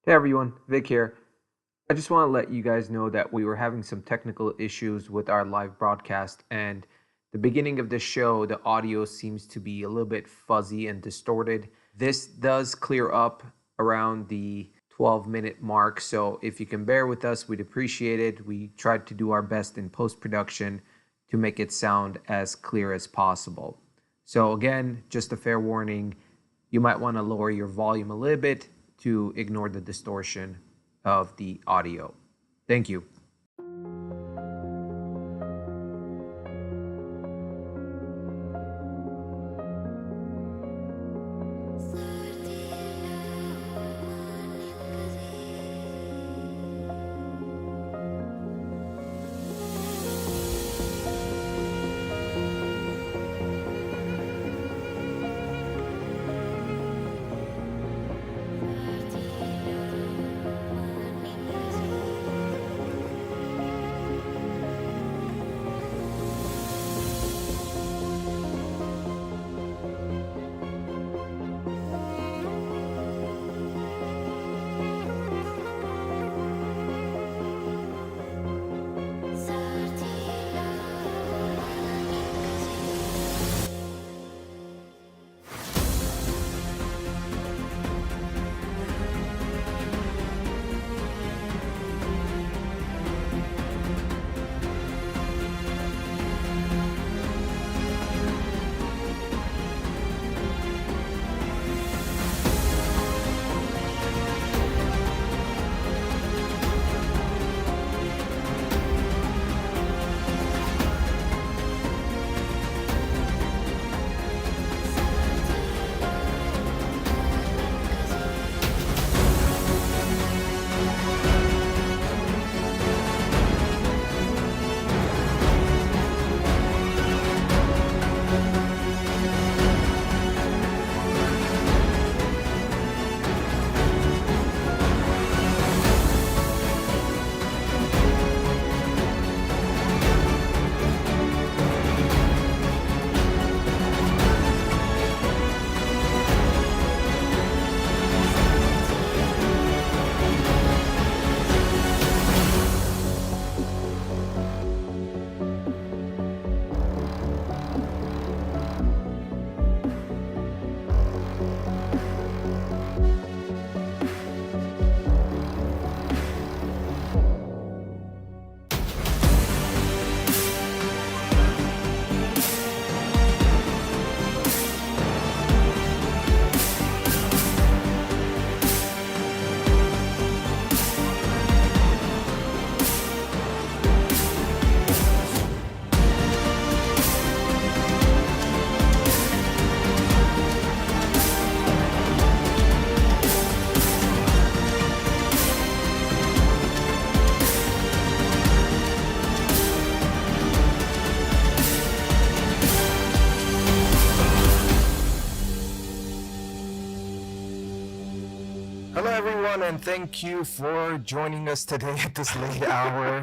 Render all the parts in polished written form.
Hey everyone, Vic here. I just want to let you guys know that we were having some technical issues with our live broadcast, and the beginning of the show, the audio seems to be a little bit fuzzy and distorted. This does clear up around the 12-minute mark, so if you can bear with us, we'd appreciate it. We tried to do our best in post production to make it sound as clear as possible. So, again, just a fair warning, you might want to lower your volume a little bit to ignore the distortion of the audio. Thank you. Hello, everyone, and thank you for joining us today at this late hour.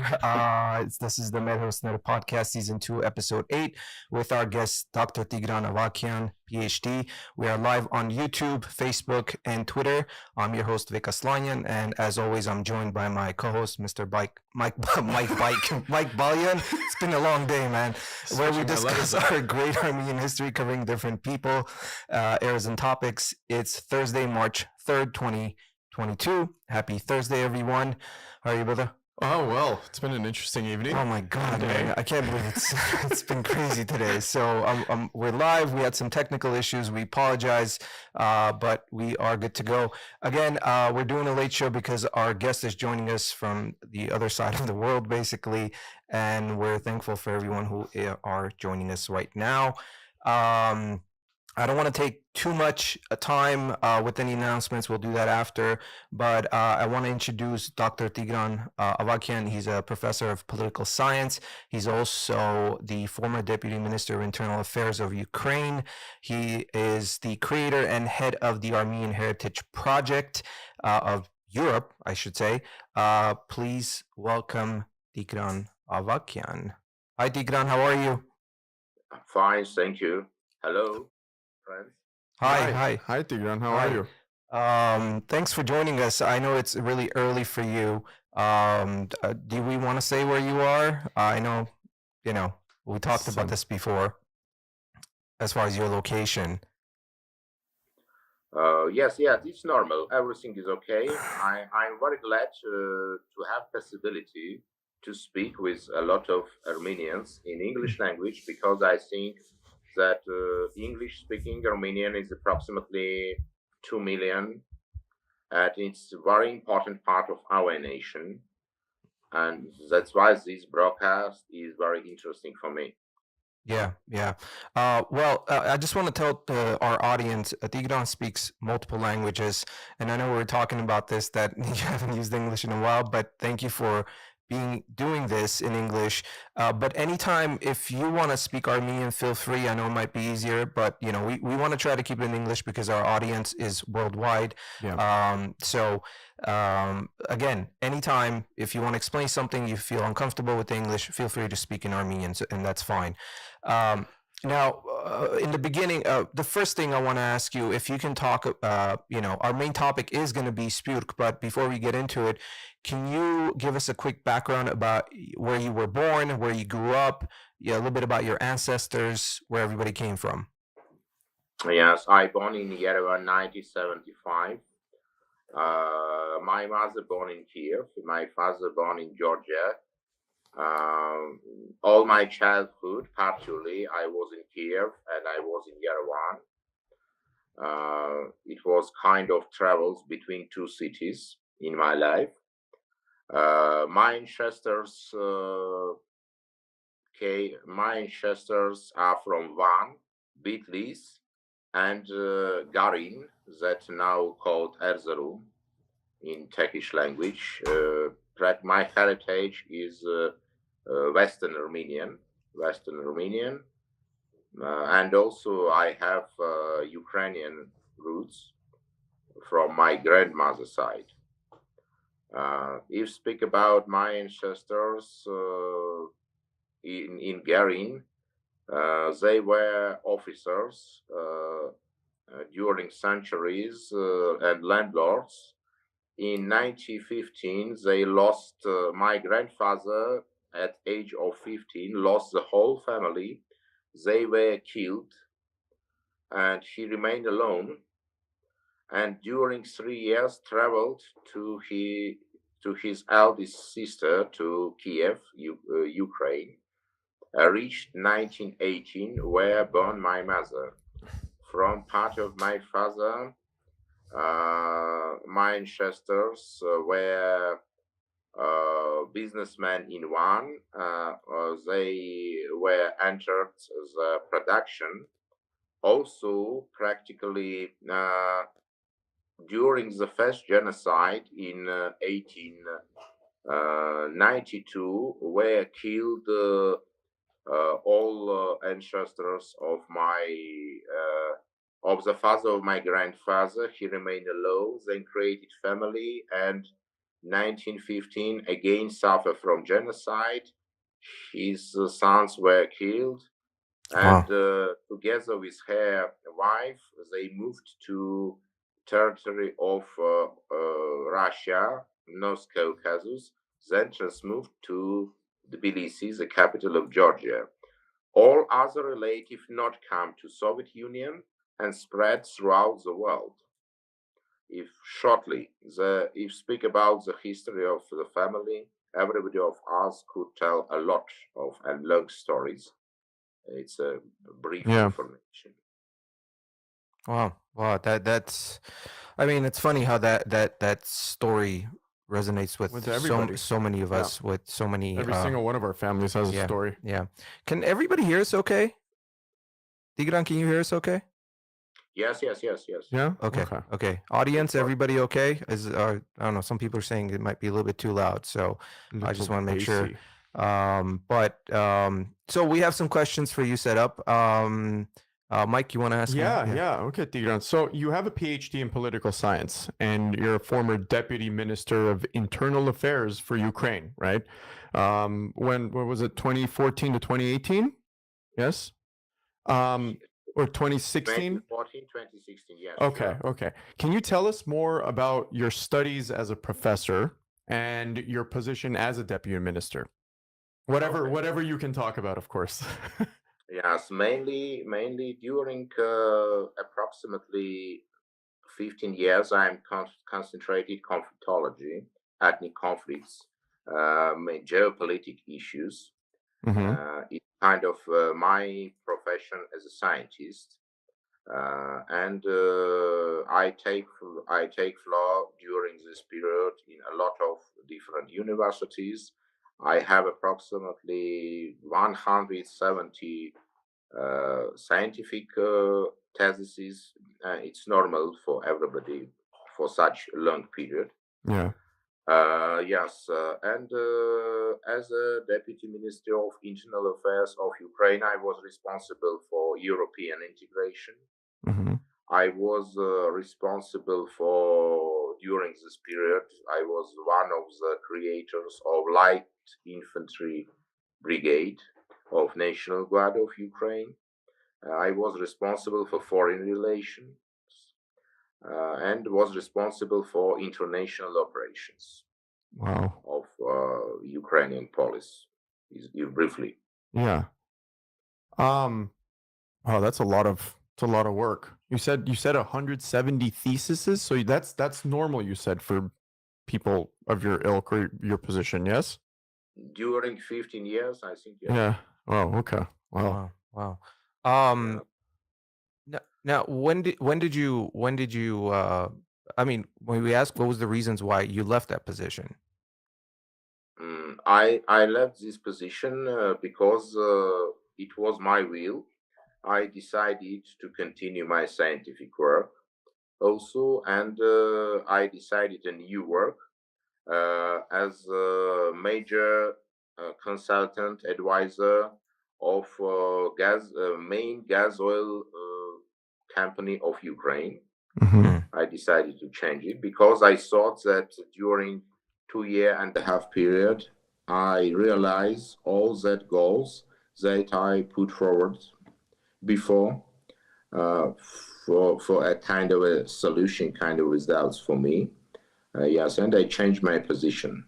This is the MedHost Net Podcast, Season 2, Episode 8, with our guest, Dr. Tigran Avakian, PhD. We are live on YouTube, Facebook, and Twitter. I'm your host, Vic Aslanyan, and as always, I'm joined by my co-host, Mr. Mike Balyan. It's been a long day, man, where we discuss our great Armenian history, covering different people, eras, and topics. It's Thursday, March 3rd, 2022. Happy Thursday, everyone. How are you, brother? Oh, well, it's been an interesting evening. Oh my God, man. I can't believe it's been crazy today. So we're live. We had some technical issues. We apologize, but we are good to go. Again, we're doing a late show because our guest is joining us from the other side of the world, basically, and we're thankful for everyone who are joining us right now. I don't want to take too much time with any announcements. We'll do that after. But I want to introduce Dr. Tigran Avakian. He's a professor of political science. He's also the former Deputy Minister of Internal Affairs of Ukraine. He is the creator and head of the Armenian Heritage Project of Europe, I should say. Please welcome Tigran Avakian. Hi, Tigran. How are you? I'm fine, thank you. Hello, friends. Hi. Hi, Tigran. How are you? Thanks for joining us. I know it's really early for you. Do we want to say where you are? I know, we talked about this before as far as your location. Yes, it's normal. Everything is okay. I'm very glad to have possibility to speak with a lot of Armenians in English language, because I think that English-speaking Armenian is approximately 2 million, and it's a very important part of our nation. And that's why this broadcast is very interesting for me. Yeah. I just want to tell our audience, Tigran speaks multiple languages, and I know we were talking about this, that you haven't used English in a while, but thank you for doing this in English. But anytime, if you want to speak Armenian, feel free. I know it might be easier, but we want to try to keep it in English because our audience is worldwide. Yeah. Again, anytime, if you want to explain something, you feel uncomfortable with English, feel free to speak in Armenian, and that's fine. Now, in the beginning, the first thing I want to ask you, if you can talk, our main topic is going to be Spurk, but before we get into it, can you give us a quick background about where you were born, where you grew up, a little bit about your ancestors, where everybody came from? Yes, I born in Yerevan 1975. My mother born in Kiev, my father born in Georgia. All my childhood, partially, I was in Kiev and I was in Yerevan. It was kind of travels between two cities in my life. My ancestors are from Van, Bitlis, and Garin, that now called Erzurum in Turkish language. My heritage is Western Armenian, and also I have Ukrainian roots from my grandmother's side. If speak about my ancestors in Garin, they were officers during centuries and landlords. In 1915, they lost my grandfather at age of 15, lost the whole family. They were killed, and he remained alone. And during 3 years, traveled to his eldest sister to Kiev, Ukraine. Reached 1918, where born my mother. From part of my father, my ancestors were businessmen in Van. They were entered the production. Also, practically during the first genocide in 1892, were killed all ancestors of the father of my grandfather. He remained alone, then created family, and 1915 again suffered from genocide. His sons were killed, and together with her wife, they moved to territory of Russia, North Caucasus, then moved to Tbilisi, the capital of Georgia. All other relatives not come to Soviet Union and spread throughout the world. If speak about the history of the family, everybody of us could tell a lot of and long stories. It's a brief information. Wow, that's. I mean, it's funny how that story resonates with so many of us, with so many. Every single one of our families has a story. Yeah. Can everybody hear us okay? Tigran, can you hear us okay? Yes. Yeah. Okay. Audience, everybody okay? I don't know. Some people are saying it might be a little bit too loud, so I just want to make sure. So we have some questions for you set up. Mike, you want to ask? Yeah. Okay, Tigran. So you have a PhD in political science, and you're a former deputy minister of internal affairs for Ukraine, right? What was it, 2014 to 2018? Yes. Or 2016? 2014, 2016, yes. Okay, Sure. okay. Can you tell us more about your studies as a professor and your position as a deputy minister? Whatever you can talk about, of course. Yes, mainly during approximately 15 years, I'm concentrated conflictology, ethnic conflicts, geopolitical issues. Hmm. It's kind of my profession as a scientist, and I take law during this period in a lot of different universities. I have approximately 170 scientific theses. It's normal for everybody for such a long period. Yeah. Yes, and as a Deputy Minister of Internal Affairs of Ukraine, I was responsible for European integration. Hmm. I was responsible for, during this period, I was one of the creators of Light Infantry Brigade of National Guard of Ukraine. I was responsible for foreign relations and was responsible for international operations Wow. of Ukrainian police. Briefly, Yeah. Um, oh, that's a lot of work. You said 170 theses, so that's normal, you said, for people of your ilk or your position, yes? during 15 years, I think, yes. Yeah. Oh, okay. Wow. Wow. Yeah. Now, when did you I mean, when we ask what was the reasons why you left that position? I left this position because it was my will. I decided to continue my scientific work also, and I decided a new work as a major consultant advisor of main gas oil company of Ukraine. Hmm. Mm, I decided to change it because I thought that during 2 year and a half period, I realized all that goals that I put forward before uh, for a kind of a solution kind of results for me. Yes, and I changed my position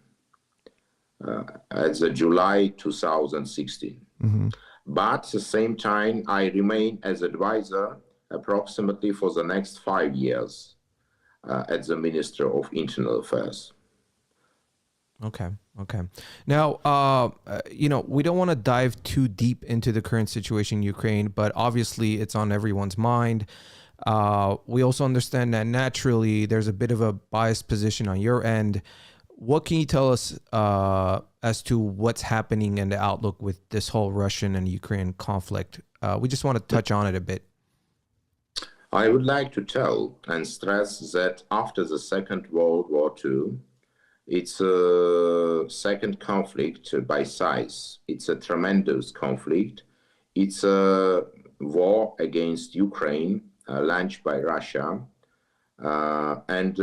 as July 2016. Hmm. But at the same time, I remain as advisor approximately for the next 5 years as the Minister of Internal Affairs. okay. Okay. Now, we don't want to dive too deep into the current situation in Ukraine, but obviously it's on everyone's mind. We also understand that naturally there's a bit of a biased position on your end. What can you tell us as to what's happening in the outlook with this whole Russian and Ukraine conflict? We just want to touch on it a bit. I would like to tell and stress that after the Second World War II, it's a second conflict by size. It's a tremendous conflict. It's a war against Ukraine launched by Russia. And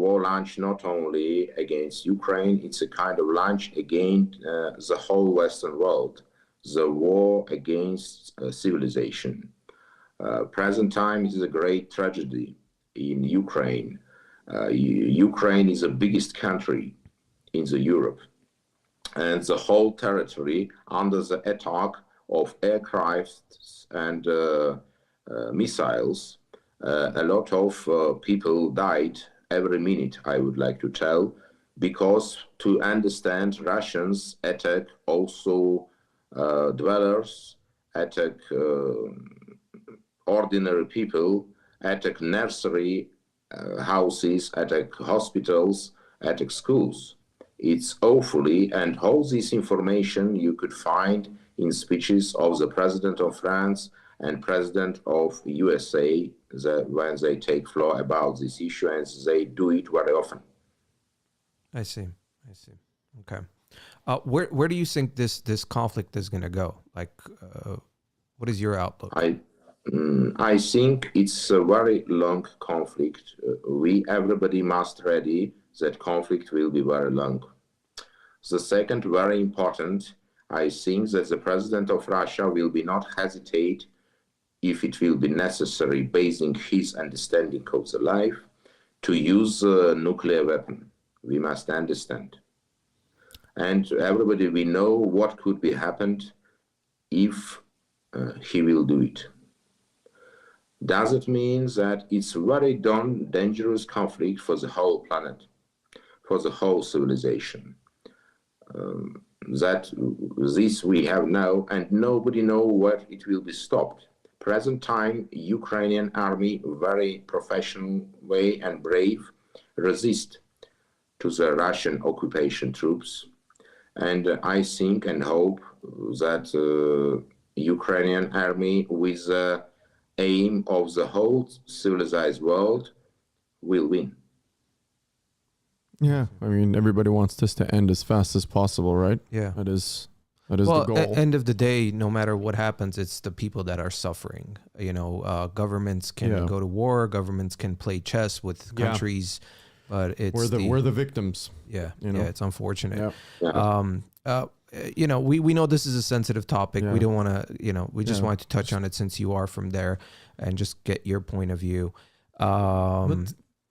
war launched not only against Ukraine, it's a kind of launch against the whole Western world, the war against civilization. Present time is a great tragedy in Ukraine. Ukraine is the biggest country in the Europe, and the whole territory under the attack of aircrafts and missiles. A lot of people died every minute, I would like to tell, because to understand Russians attack also dwellers, attack ordinary people, attack nursery houses, attack hospitals, attack schools. It's awfully, and all this information you could find in speeches of the President of France and President of USA when they take floor about this issue, and they do it very often. I see. Okay. Where do you think this conflict is going to go? Like, what is your outlook? I think it's a very long conflict. Everybody must ready that conflict will be very long. The second, very important, I think that the President of Russia will be not hesitate if it will be necessary, basing his understanding of the life, to use a nuclear weapon. We must understand. And everybody, we know what could be happened if he will do it. Does it mean that it's very dangerous conflict for the whole planet, for the whole civilization? That this we have now, and nobody know what it will be stopped. Present time, Ukrainian army, very professional way and brave, resist to the Russian occupation troops. And I think and hope that Ukrainian army, with the aim of the whole civilized world, will win. Yeah, I mean, everybody wants this to end as fast as possible, right? Yeah. That is Well, the at goal. the end of the day, no matter what happens, it's the people that are suffering. Governments can Yeah. go to war, governments can play chess with Yeah. countries, but it's We're the victims. yeah, you know? it's unfortunate. Yeah. We know this is a sensitive topic. Yeah. We don't want to, we just Yeah. wanted to touch on it since you are from there and just get your point of view.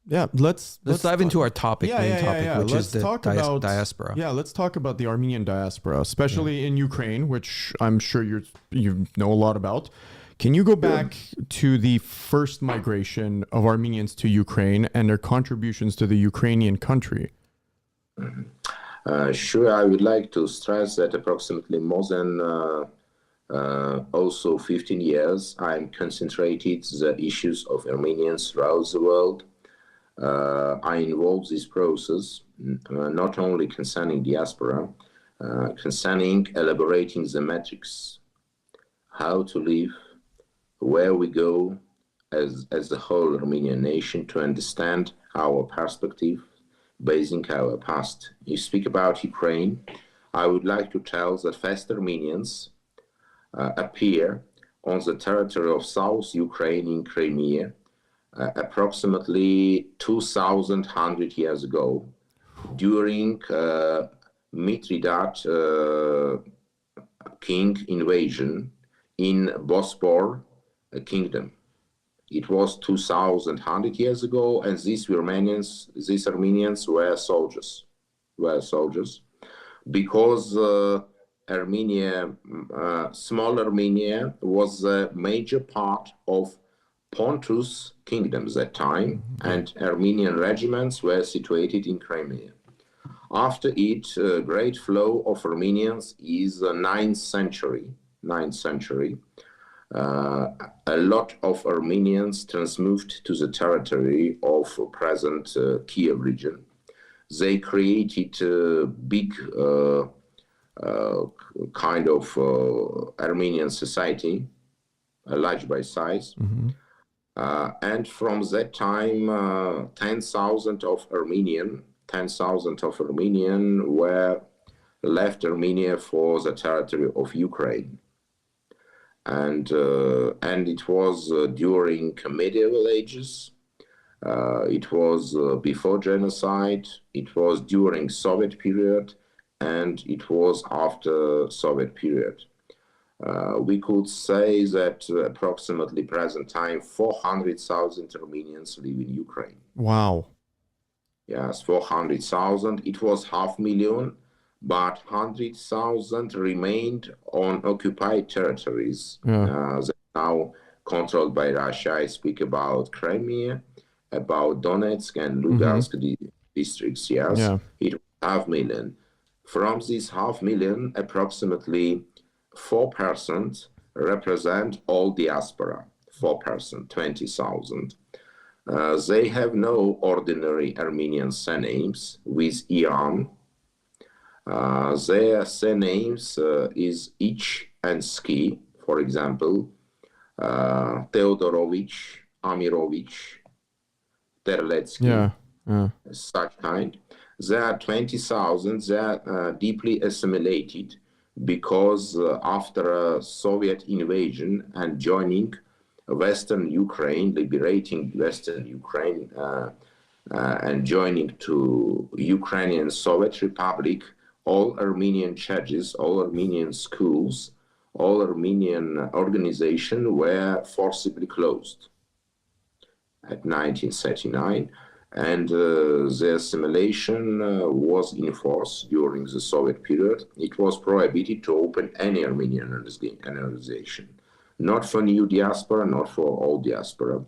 Yeah, let's Dive into our topic, Yeah, main yeah, topic, yeah. which Let's is the talk about diaspora. Yeah, let's talk about the Armenian diaspora, especially in Ukraine, which I'm sure you know a lot about. Can you go back to the first migration of Armenians to Ukraine and their contributions to the Ukrainian country? Sure, I would like to stress that approximately more than also 15 years, I'm concentrated the issues of Armenians throughout the world. I involve this process not only concerning diaspora, concerning elaborating the metrics, how to live, where we go as the whole Armenian nation to understand our perspective, basing our past. You speak about Ukraine. I would like to tell that first Armenians appear on the territory of South Ukraine in Crimea approximately 2,100 years ago during Mithridat king invasion in Bospor kingdom. It was 2,100 years ago, and these Armenians were soldiers, because Armenia, small Armenia, was a major part of Pontus kingdom at that time, and Armenian regiments were situated in Crimea. After it, a great flow of Armenians is the 9th century. A lot of Armenians transmoved to the territory of present Kiev region. They created a big kind of Armenian society, large by size. And from that time, 10,000 of Armenian were left Armenia for the territory of Ukraine. And it was during medieval ages, it was before genocide, it was during Soviet period, and it was after Soviet period. We could say that approximately present time 400,000 Armenians live in Ukraine. Wow. Yes, 400,000. It was 500,000, but 100,000 remained on occupied territories. That now controlled by Russia. I speak about Crimea, about Donetsk and Lugansk districts. Yes, it was 500,000. From this 500,000, approximately 4% represent all diaspora. 4%, 20,000. They have no ordinary Armenian surnames with Iran. Their surnames is Ich and Ski, for example, Teodorovich, Amirovich, Terletsky, such kind. There are 20,000. They are deeply assimilated because after a Soviet invasion and joining Western Ukraine, liberating Western Ukraine and joining to Ukrainian Soviet Republic, all Armenian churches, all Armenian schools all Armenian organizations were forcibly closed at 1939, and the assimilation was enforced during the Soviet period. It was prohibited to open any Armenian organization, not for new diaspora, not for old diaspora.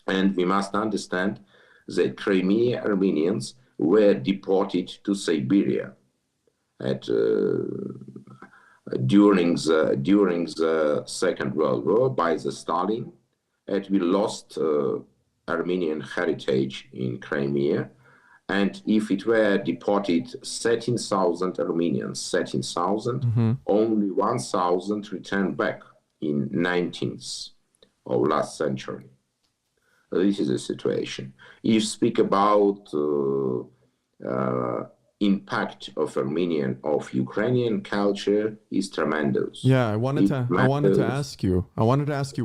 And we must understand that Crimean Armenians were deported to Siberia during the Second World War by the Stalin, and we lost Armenian heritage in Crimea. And if it were deported 13,000 Armenians, 13,000, only 1,000 returned back in 19th of last century. This is the situation. You speak about impact of Armenian, of Ukrainian culture is tremendous. Yeah, I wanted to ask you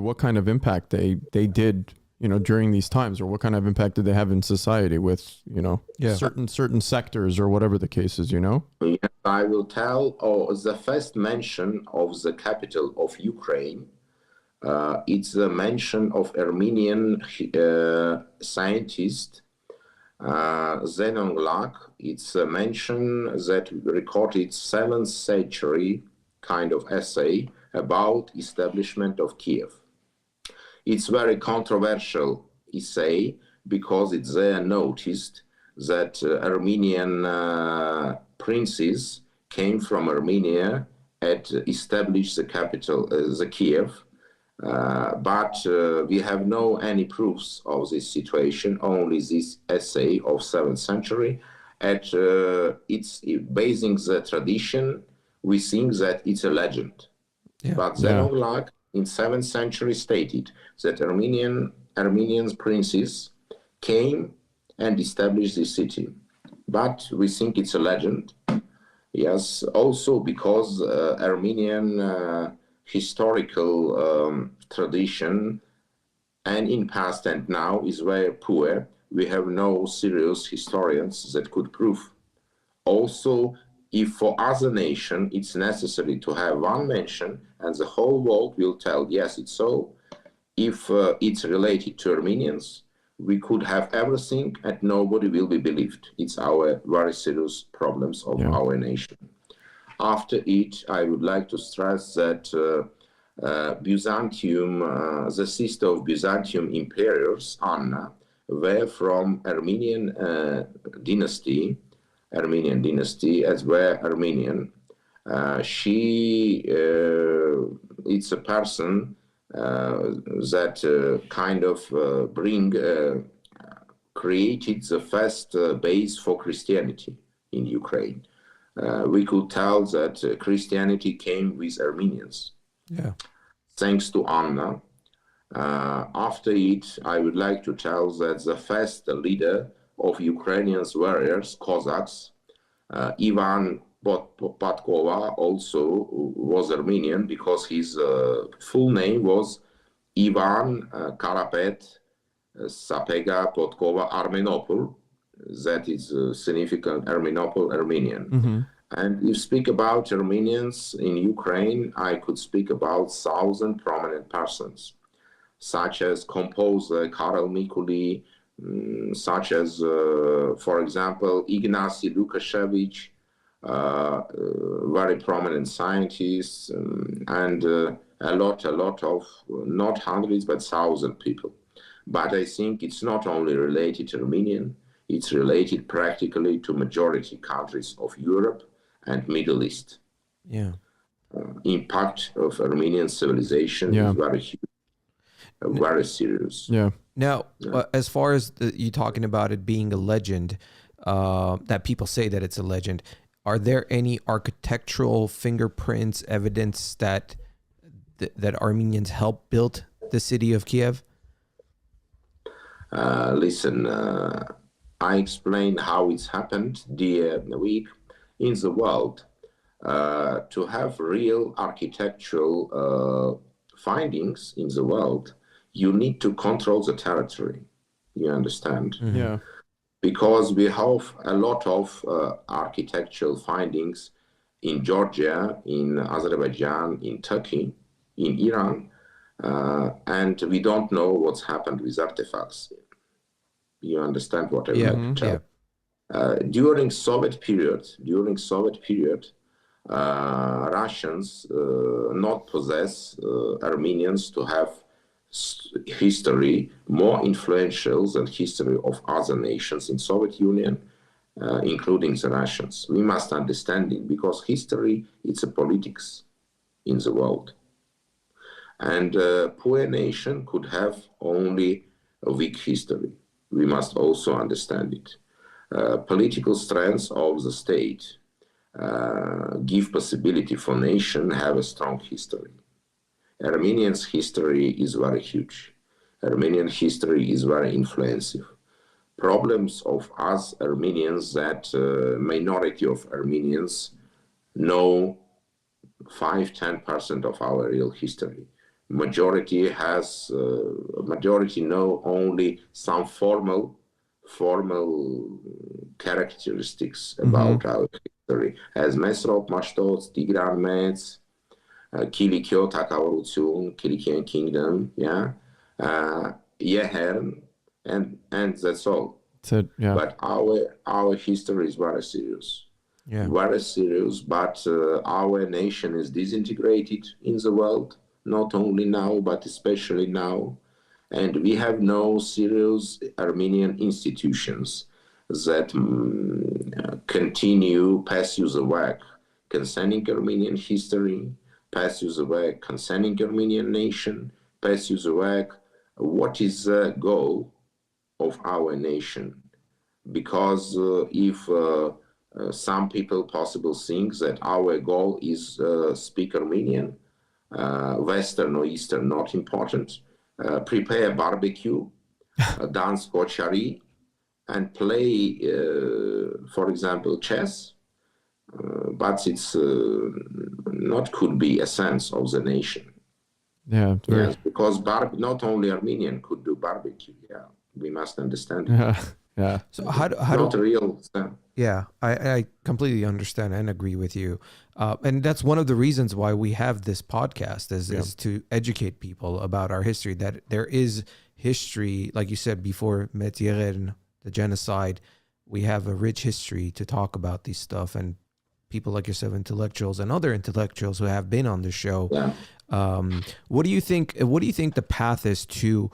what kind of impact they did, during these times, or what kind of impact did they have in society with, certain sectors or whatever the case is, Yes, I will tell. The first mention of the capital of Ukraine, it's the mention of Armenian scientist Zenon Lak. It's a mention that recorded 7th century kind of essay about establishment of Kiev. It's very controversial essay because it's there noticed that Armenian princes came from Armenia and established the capital, the Kiev. But we have no any proofs of this situation, only this essay of 7th century. And it's basing the tradition, we think that it's a legend. Yeah. But Zenon Lak in 7th century stated that Armenian princes came and established this city. But we think it's a legend. Yes, also because Armenian historical tradition, and in past and now, is very poor. We have no serious historians that could prove. Also, if for other nation it's necessary to have one mention and the whole world will tell, yes, it's so. If it's related to Armenians, we could have everything and nobody will be believed. It's our very serious problems of our nation. After it, I would like to stress that Byzantium, the sister of Byzantium emperors, Anna, were from Armenian dynasty, as were Armenian. It's a person that kind of created the first base for Christianity in Ukraine. We could tell that Christianity came with Armenians. Yeah. Thanks to Anna. After it, I would like to tell that the first leader of Ukrainian warriors, Cossacks, Ivan Podkova, also was Armenian because his full name was Ivan Karapet Sapega Podkova Armenopol. That is significant Armenopol, Armenian. Mm-hmm. And if speak about Armenians in Ukraine, I could speak about 1,000 prominent persons, such as composer Karel Mikuli, such as, for example, Ignacy Lukashevich, very prominent scientists, and a lot of, not hundreds, but 1,000 people. But I think it's not only related to Armenian, it's related practically to majority countries of Europe and Middle East. Yeah. Impact of Armenian civilization is very huge, very serious. Yeah. Now, as far as you talking about it being a legend, that people say that it's a legend, are there any architectural fingerprints, evidence that Armenians helped build the city of Kiev? Listen, I explained how it's happened the week in the world. To have real architectural findings in the world, you need to control the territory. You understand? Mm-hmm. Yeah. Because we have a lot of architectural findings in Georgia, in Azerbaijan, in Turkey, in Iran, and we don't know what's happened with artifacts. You understand what I would like to tell? During Soviet period, Russians not possess Armenians to have history more influential than history of other nations in Soviet Union, including the Russians. We must understand it because history, it's a politics in the world. And a poor nation could have only a weak history. We must also understand it. Political strengths of the state give possibility for nation have a strong history. Armenians' history is very huge. Armenian history is very influential. Problems of us Armenians that minority of Armenians know 5–10% of our real history. Majority know only some formal characteristics about our history, as Mesrop Mashtots, Tigran Metz, Kilikio Takaurutsun, Kilikian Kingdom, Yehern, and that's all. But our history is very serious. Very serious, but our nation is disintegrated in the world, not only now, but especially now. And we have no serious Armenian institutions that continue pursue the work concerning Armenian history, pursue the work concerning Armenian nation, pursue the work what is the goal of our nation. Because if some people possibly think that our goal is speak Armenian, Western or Eastern, not important, prepare barbecue, dance kochari, and play, for example, chess, but it's not could be a sense of the nation. Yes, because not only Armenian could do barbecue. We must understand. So how not do real. I completely understand and agree with you, and that's one of the reasons why we have this podcast is to educate people about our history. That there is history, like you said before, Metzieren, the genocide. We have a rich history to talk about these stuff, and people like yourself, intellectuals and other intellectuals who have been on the show. What do you think? What do you think the path is to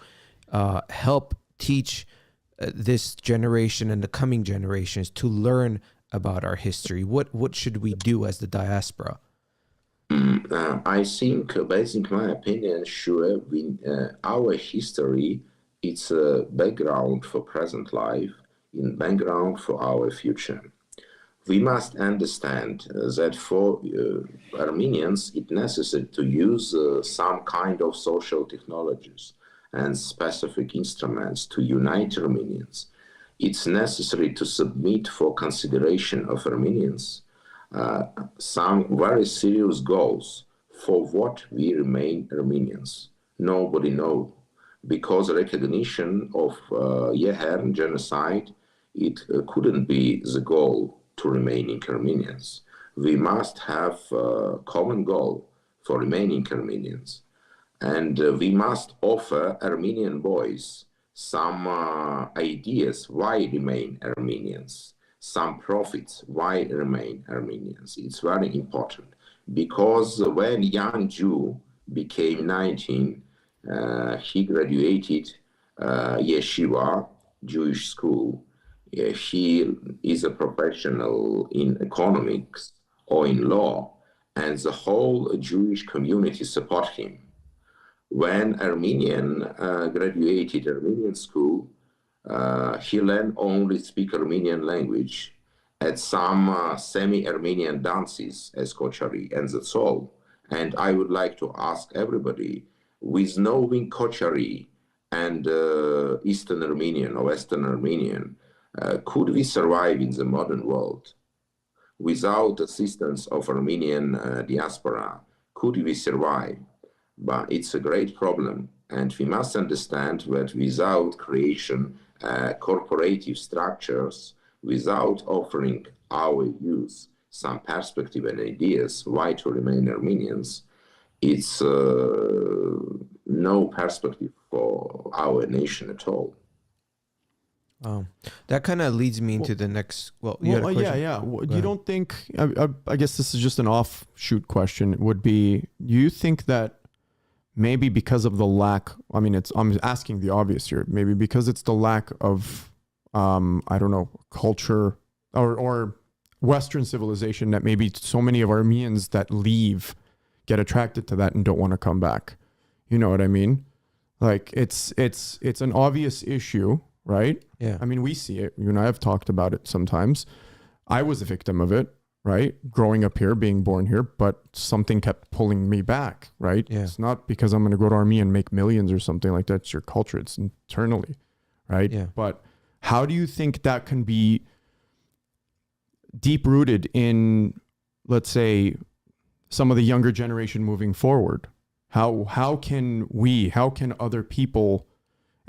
help teach this generation and the coming generations to learn about our history? What should we do as the diaspora? I think, based in my opinion, sure, our history, it's a background for present life, in background for our future. We must understand that for Armenians, it's necessary to use some kind of social technologies and specific instruments to unite Armenians. It's necessary to submit for consideration of Armenians some very serious goals for what we remain Armenians. Nobody knows, because recognition of Yehern genocide, it couldn't be the goal to remaining Armenians. We must have a common goal for remaining Armenians. And we must offer Armenian boys some ideas why remain Armenians, some profits why remain Armenians. It's very important, because when young Jew became 19, he graduated yeshiva, Jewish school. He is a professional in economics or in law, and the whole Jewish community support him. When Armenian graduated Armenian school, he learned only speak Armenian language at some semi-Armenian dances as kochari, and that's all. And I would like to ask everybody, with knowing kochari and Eastern Armenian or Western Armenian, could we survive in the modern world? Without assistance of Armenian diaspora, could we survive? But it's a great problem, and we must understand that without creation corporative structures, without offering our youth some perspective and ideas why to remain Armenians, it's no perspective for our nation at all. That kind of leads me into the next. Well, you had a question? yeah. Go You ahead. don't think? I guess this is just an offshoot question. Would be? You think that maybe because of the lack? I mean, I'm asking the obvious here. Maybe because it's the lack of, I don't know, culture or Western civilization, that maybe so many of Armenians that leave get attracted to that and don't want to come back. You know what I mean? Like it's an obvious issue. Right? Yeah. I mean, we see it. You and I have talked about it sometimes. I was a victim of it, right? Growing up here, being born here, but something kept pulling me back, right? Yeah. It's not because I'm going to go to Armenia and make millions or something like that. It's your culture. It's internally, right? Yeah. But how do you think that can be deep rooted in, let's say, some of the younger generation moving forward? How can other people,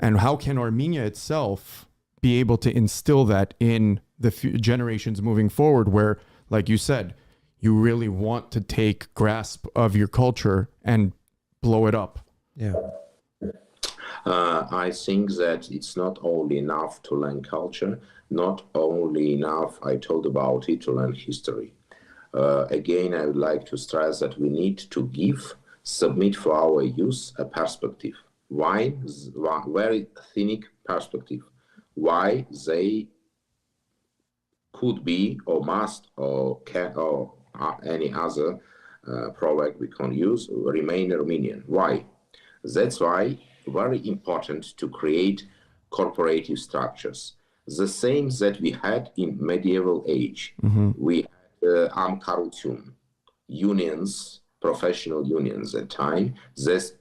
and how can Armenia itself be able to instill that in the generations moving forward, where, like you said, you really want to take grasp of your culture and blow it up? Yeah. I think that it's not only enough to learn culture, not only enough, I told about it, to learn history. Again, I would like to stress that we need to submit for our youth a perspective. Why? Very thin perspective. Why they could be or must or can or any other proverb we can use remain Armenian. Why? That's why very important to create corporative structures. The same that we had in medieval age. Mm-hmm. We had amkarutum, unions, professional unions at time that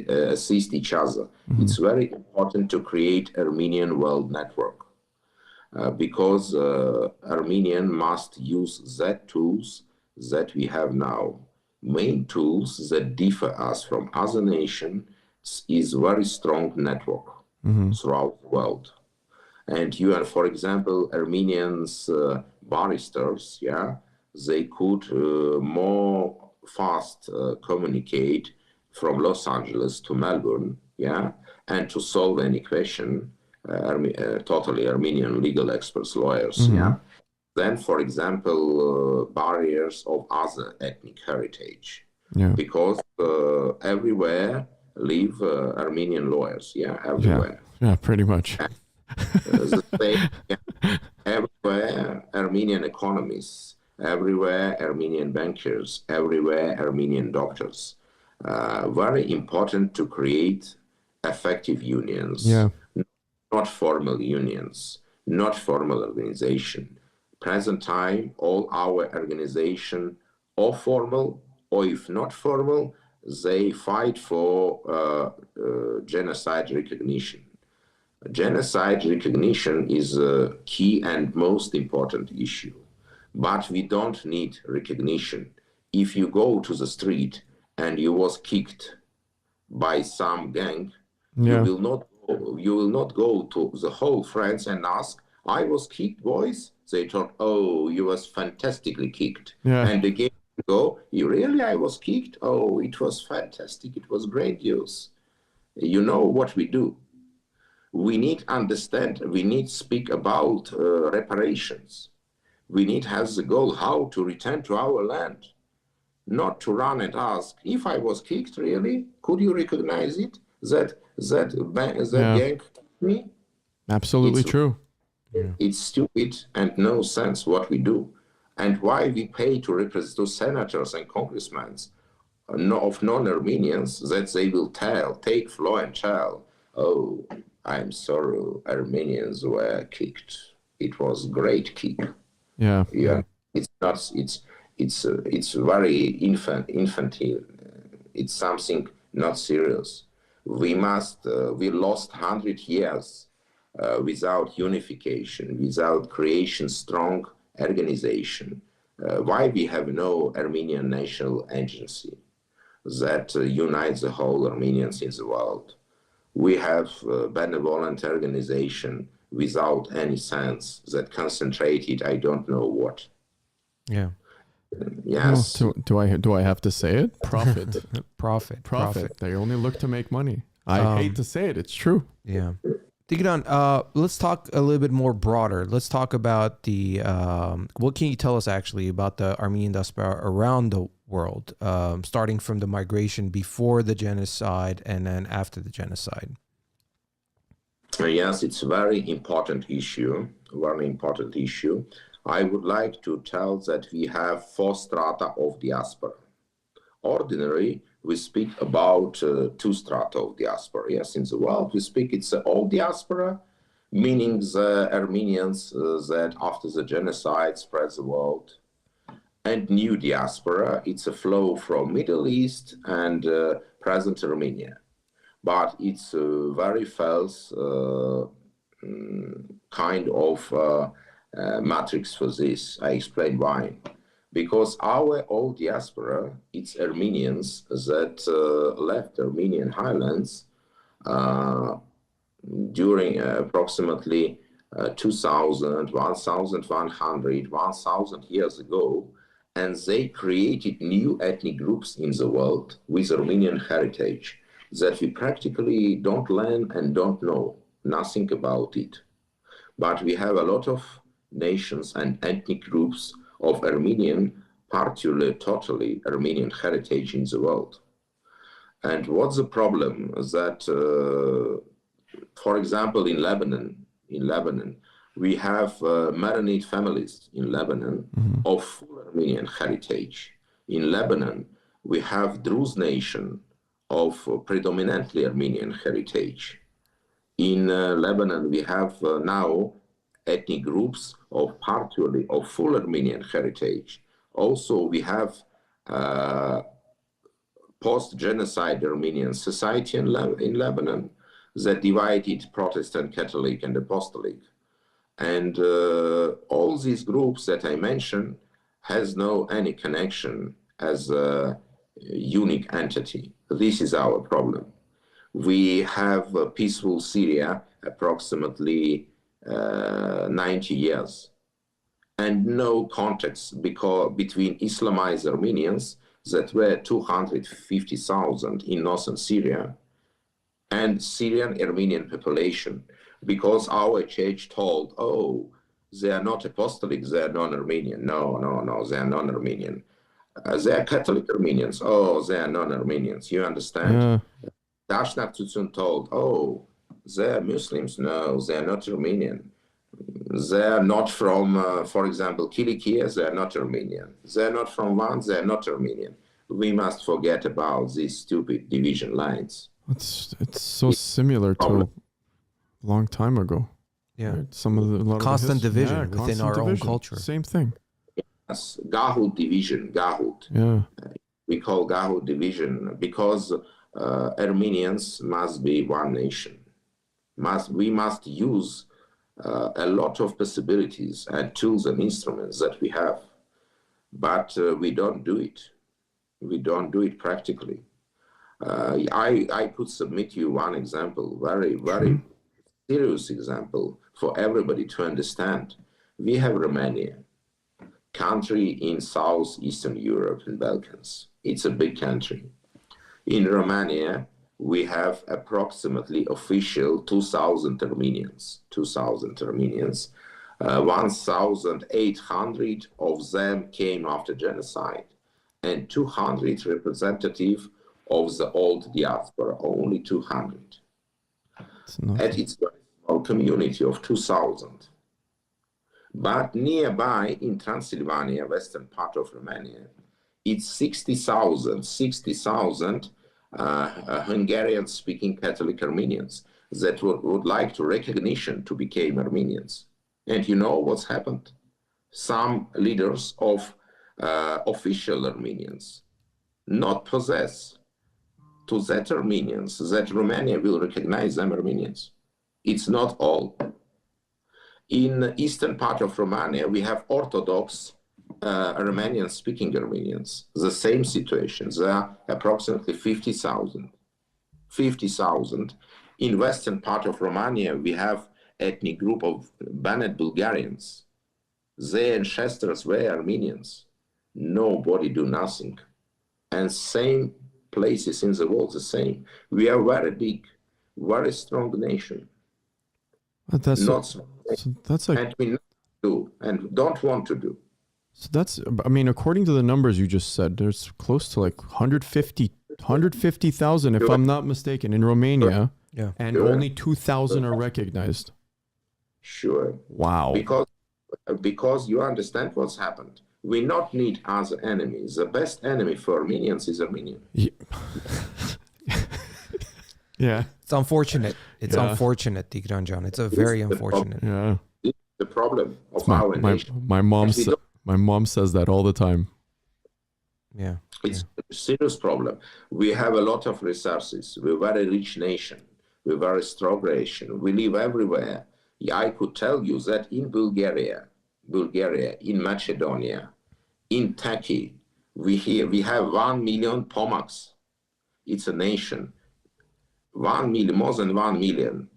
assist each other. Mm-hmm. It's very important to create Armenian World Network because Armenian must use that tools that we have now. Main tools that differ us from other nations is very strong network throughout the world. And you are, for example, Armenians barristers, they could more fast communicate from Los Angeles to Melbourne, and to solve any question, totally Armenian legal experts, lawyers, Then, for example, barriers of other ethnic heritage, because everywhere live Armenian lawyers, everywhere. Yeah, pretty much. The same, everywhere Armenian economists, everywhere Armenian bankers, everywhere Armenian doctors. Very important to create effective unions, not formal unions, not formal organization. Present time, all our organization, or formal, or if not formal, they fight for genocide recognition. Genocide recognition is a key and most important issue. But we don't need recognition. If you go to the street and you was kicked by some gang, you will not go to the whole friends and ask, I was kicked, boys? They thought, oh, you was fantastically kicked. And again, you go, really, I was kicked? Oh, it was fantastic. It was grandiose. You know what we do. We need understand, we need speak about reparations. We need have the goal how to return to our land, not to run and ask, if I was kicked, really, could you recognize it? That gang kicked me? Absolutely true. It's stupid and no sense what we do. And why we pay to senators and congressmen of non-Armenians that they will take floor and tell, oh, I'm sorry, Armenians were kicked. It was great kick. It's not. It's very infantile. It's something not serious. We lost 100 years without unification, without creation strong organization. Why we have no Armenian national agency that unites the whole Armenians in the world? We have a benevolent organization without any sense that concentrated, I don't know what. Yeah. Yes. No, do I have to say it? Profit. Profit. They only look to make money. I hate to say it. It's true. Yeah. Tigran, let's talk a little bit more broader. Let's talk about the, what can you tell us actually about the Armenian diaspora around the world, starting from the migration before the genocide and then after the genocide? Yes, it's a very important issue, I would like to tell that we have 4 strata of diaspora. Ordinarily, we speak about 2 strata of diaspora. Yes, in the world, we speak it's old diaspora, meaning the Armenians that after the genocide spread the world. And new diaspora, it's a flow from Middle East and present Armenia. But it's a very false kind of matrix for this. I explain why. Because our old diaspora, it's Armenians that left Armenian highlands during approximately 2000, 1100, 1000 years ago, and they created new ethnic groups in the world with Armenian heritage that we practically don't learn and don't know nothing about it. But we have a lot of nations and ethnic groups of Armenian, partially, totally Armenian heritage in the world. And what's the problem? That, for example, in Lebanon, we have Maronite families in Lebanon of full Armenian heritage. In Lebanon, we have Druze nation of predominantly Armenian heritage. In Lebanon, we have now ethnic groups of partially of full Armenian heritage. Also, we have post-genocide Armenian society in Lebanon that divided Protestant, Catholic, and Apostolic. And all these groups that I mentioned has no any connection as a unique entity. This is our problem. We have a peaceful Syria approximately 90 years, and no context between Islamized Armenians that were 250,000 in northern Syria and Syrian Armenian population, because our church told, oh, they are not apostolic, they are non-Armenian. No, they are non-Armenian. They are Catholic Armenians. Oh, they are non-Armenians. You understand? Dashnak Tutsun told, oh, they are Muslims. No, they are not Armenian. They are not from, for example, Kilikia, they are not Armenian. They are not from Van, they are not Armenian. We must forget about these stupid division lines. It's so similar to a long time ago. Yeah. Right? Some of the constant division within our own culture. Same thing. Yes, Gahut division, Gahut. Yeah. We call Gahut division because Armenians must be one nation. We must use a lot of possibilities and tools and instruments that we have, but we don't do it. We don't do it practically. I could submit you one example, very serious example for everybody to understand. We have Romania, country in southeastern Europe and Balkans. It's a big country. In Romania, we have approximately official 2,000 Armenians. 1,800 of them came after genocide, and 200 representative of the old diaspora, only 200. And it's a very small community of 2,000. But nearby in Transylvania, western part of Romania, it's 60,000 Hungarian-speaking Catholic Armenians that would like to recognition to become Armenians. And you know what's happened? Some leaders of official Armenians not possess to that Armenians that Romania will recognize them Armenians. It's not all. In eastern part of Romania, we have Orthodox Romanian-speaking Armenians. The same situation. There are approximately 50,000. 50,000. In western part of Romania, we have ethnic group of Banat Bulgarians. Their ancestors were Armenians. Nobody do nothing. And same places in the world the same. We are very big, very strong nation. But that's Not so that's like and we not do and don't want to do. so that's I mean, according to the numbers you just said, there's close to like 150,000 if I'm not mistaken in Romania, Yeah. and Sure. only 2,000 are recognized. Sure. Wow. Because you understand what's happened. We not need other enemies. The best enemy for Armenians is Armenian. Yeah. It's unfortunate. It's Yeah. unfortunate, Tigran John. It's a very the problem. unfortunate. Yeah. This is the problem of our nation. My mom And we don't- my mom says that all the time. Yeah. It's a serious problem. We have a lot of resources. We're a very rich nation. We're a very strong nation. We live everywhere. I could tell you that in Bulgaria, in Macedonia, in Turkey, we have 1 million Pomaks. It's a nation. 1 million, more than 1 million.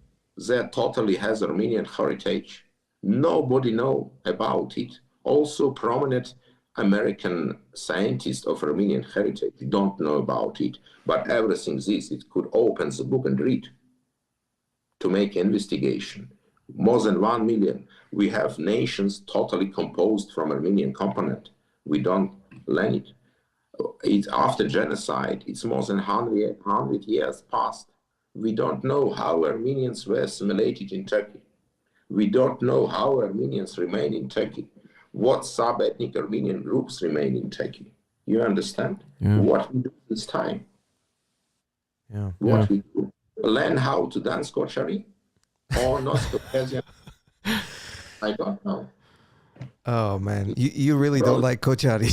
They totally has Armenian heritage. Nobody know about it. Also prominent American scientists of Armenian heritage don't know about it, but everything this, it could open the book and read to make investigation. More than 1 million. We have nations totally composed from Armenian component. We don't learn it. It's after genocide, it's more than 100 years past. We don't know how Armenians were assimilated in Turkey. We don't know how Armenians remain in Turkey. What sub-ethnic Armenian groups remain in Turkey. You understand? Yeah. What we do this time? Yeah. What we do? Learn how to dance kochari or not Caucasian? I don't know. Oh man, you really don't like Kochari.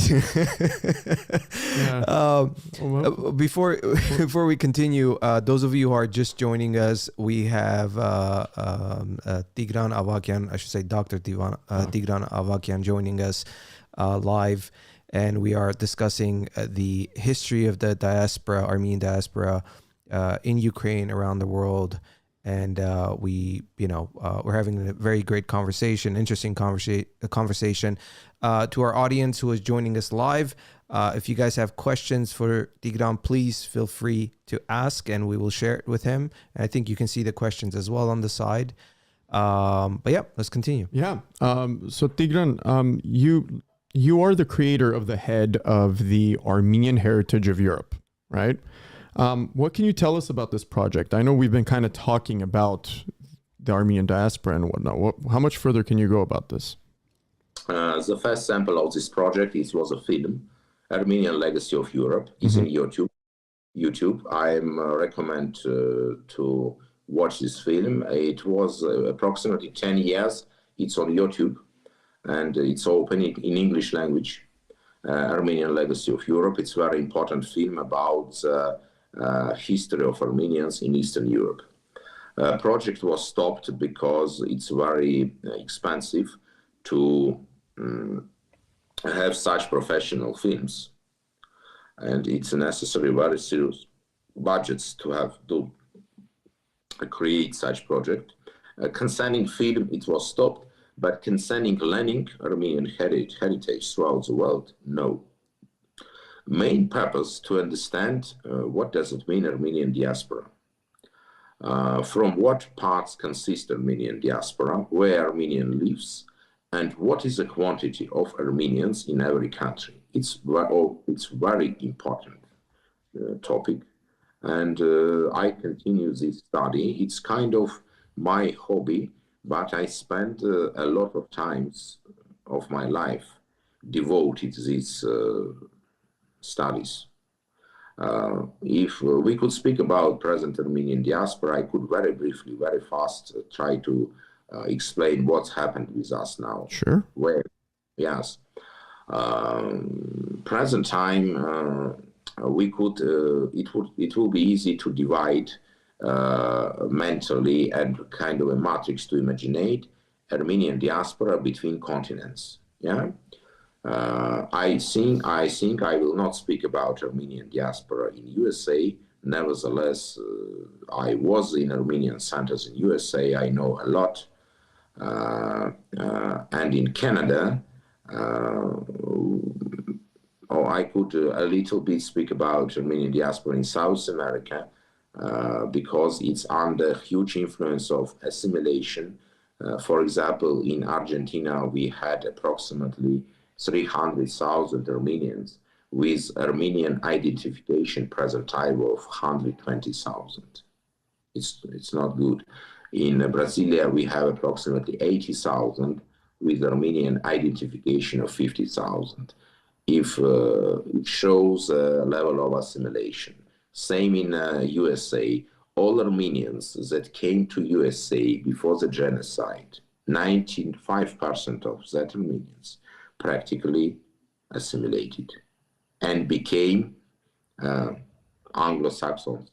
Before we continue, those of you who are just joining us, we have Tigran Avakian, I should say Dr. Tigran Avakian joining us live, and we are discussing the history of the diaspora, Armenian diaspora in Ukraine, around the world. And we're having a very great conversation, interesting conversation. To our audience who is joining us live, if you guys have questions for Tigran, please feel free to ask, and we will share it with him. And I think you can see the questions as well on the side. But yeah, let's continue. Yeah. So Tigran, you are the creator of the head of the Armenian Heritage of Europe, right? What can you tell us about this project? I know we've been kind of talking about the Armenian diaspora and whatnot. How much further can you go about this? The first sample of this project was a film, Armenian Legacy of Europe. It's in YouTube. I recommend to watch this film. It was approximately 10 years. It's on YouTube, and it's open in English language. Armenian Legacy of Europe. It's a very important film about history of Armenians in Eastern Europe. Project was stopped because it's very expensive to have such professional films, and it's necessary very serious budgets to create such project. Concerning film, it was stopped, but concerning learning Armenian heritage throughout the world, no. Main purpose to understand what does it mean Armenian diaspora. From what parts consist Armenian diaspora, where Armenian lives, and what is the quantity of Armenians in every country. It's very important topic, and I continue this study. It's kind of my hobby, but I spent a lot of times of my life devoted to these studies. If we could speak about present Armenian diaspora, I could very briefly, very fast try to explain what's happened with us now. Sure. Where, yes. Present time, we could, it will be easy to divide mentally and kind of a matrix to imaginate Armenian diaspora between continents. Yeah. I think I will not speak about Armenian diaspora in USA. Nevertheless, I was in Armenian centers in USA. I know a lot. and in Canada. Or I could a little bit speak about Armenian diaspora in South America, because it's under huge influence of assimilation. For example, in Argentina, we had approximately 300,000 Armenians with Armenian identification present time of 120,000. It's not good. In Brasilia, we have approximately 80,000 with Armenian identification of 50,000. If it shows a level of assimilation. Same in USA. All Armenians that came to USA before the genocide, 95% of that Armenians practically assimilated and became Anglo-Saxons.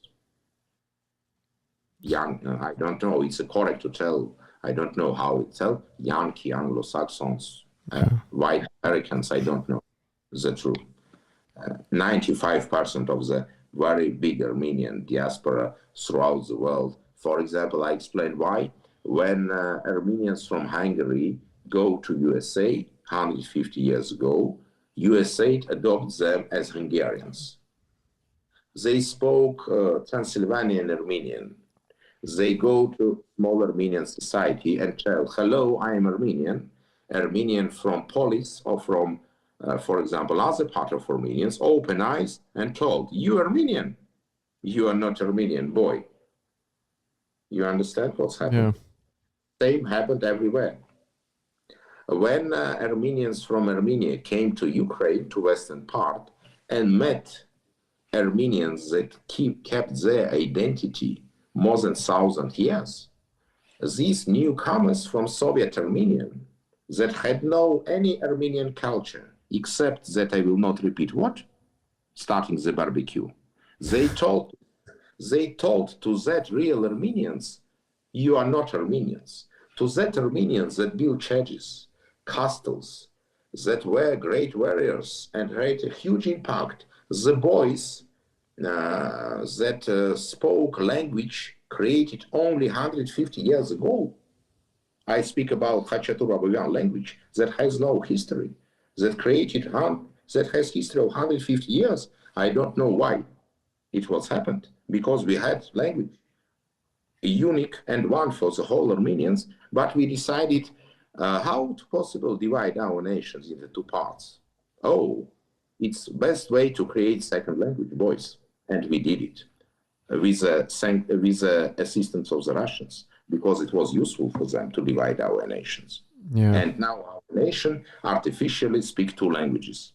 Young, I don't know, it's correct to tell, I don't know how it's tell, Yankee Anglo-Saxons, white Americans, I don't know the truth. 95% of the very big Armenian diaspora throughout the world. For example, I explained why. When Armenians from Hungary go to USA 150 years ago, USA adopted them as Hungarians. They spoke Transylvanian Armenian. They go to small Armenian society and tell, hello, I am Armenian. Armenian from Polis or from, for example, other part of Armenians, open eyes and told, you Armenian. You are not Armenian, boy. You understand what's happening? Yeah. Same happened everywhere. When Armenians from Armenia came to Ukraine, to western part, and met Armenians that kept their identity more than 1,000 years, these newcomers from Soviet Armenian that had no any Armenian culture, except that I will not repeat what, starting the barbecue. They told to that real Armenians, you are not Armenians. To that Armenians that built churches, castles, that were great warriors and had a huge impact, the boys that spoke language created only 150 years ago. I speak about Khachaturabayan language that has no history, that has history of 150 years. I don't know why it was happened, because we had language, unique and one for the whole Armenians, but we decided how to possible divide our nations into two parts. Oh, it's best way to create second language, boys, and we did it with the assistance of the Russians, because it was useful for them to divide our nations. Yeah. And now our nation artificially speak two languages.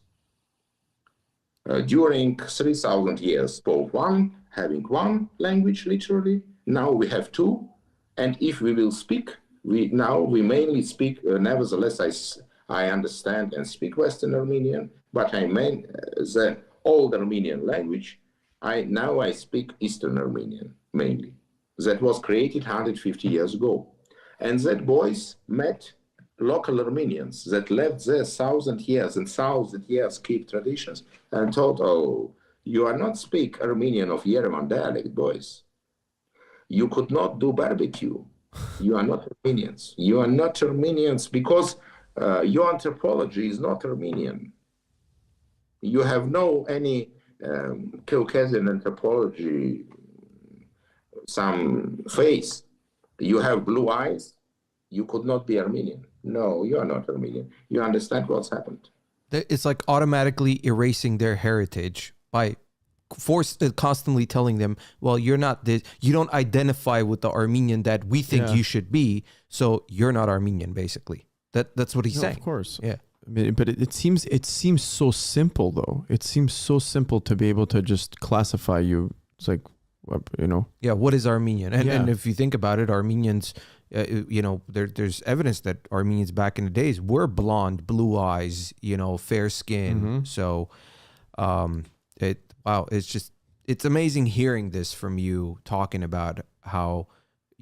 During 3,000 years spoke one, having one language literally. Now we have two, and if we will speak, we mainly speak. Nevertheless, I understand and speak Western Armenian, but I mean the old Armenian language. I speak Eastern Armenian mainly. That was created 150 years ago, and that boys met local Armenians that left there 1,000 years and 1,000 years keep traditions and told, oh, you are not speak Armenian of Yerevan dialect, boys. You could not do barbecue. You are not Armenians. You are not Armenians because your anthropology is not Armenian. You have no any Caucasian anthropology, some face. You have blue eyes. You could not be Armenian. No, you are not Armenian. You understand what's happened. It's like automatically erasing their heritage by constantly telling them, well, you're not this, you don't identify with the Armenian that we think you should be, so you're not Armenian, basically. That's what he's saying. Of course. Yeah. I mean, but it seems so simple, though. It seems so simple to be able to just classify you. It's like, you know. Yeah, what is Armenian? And if you think about it, Armenians, there's evidence that Armenians back in the days were blonde, blue eyes, fair skin. Mm-hmm. So, it's amazing hearing this from you, talking about how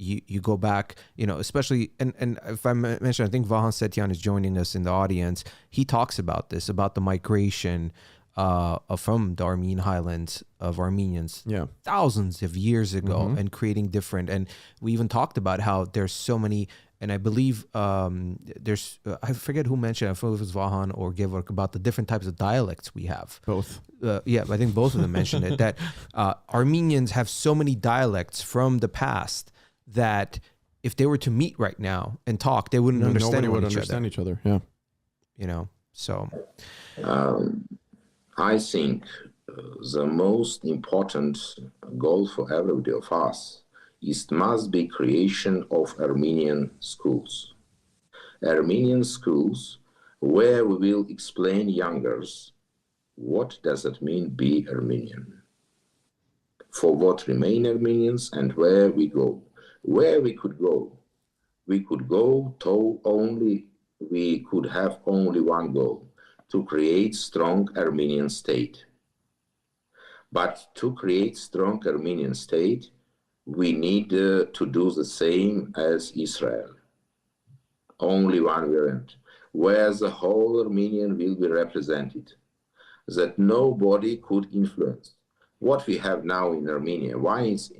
you go back, especially, and if I mention, I think Vahan Setyan is joining us in the audience. He talks about this, about the migration from the Armenian highlands of Armenians thousands of years ago, and creating different, and we even talked about how there's so many and I believe there's I forget who mentioned, I forget if it was Vahan or Gevork, about the different types of dialects we have. Both. Yeah, I think both of them mentioned it, that Armenians have so many dialects from the past that if they were to meet right now and talk, they wouldn't understand Nobody would each understand other. each other. Yeah. You know, so I think the most important goal for everybody of us must be creation of Armenian schools. Armenian schools where we will explain youngers what does it mean be Armenian, for what remain Armenians, and where we go. Where we could go to only, we could have only one goal, to create strong Armenian state. But to create strong Armenian state, we need to do the same as Israel. Only one variant, where the whole Armenian will be represented, that nobody could influence. What we have now in Armenia, why it's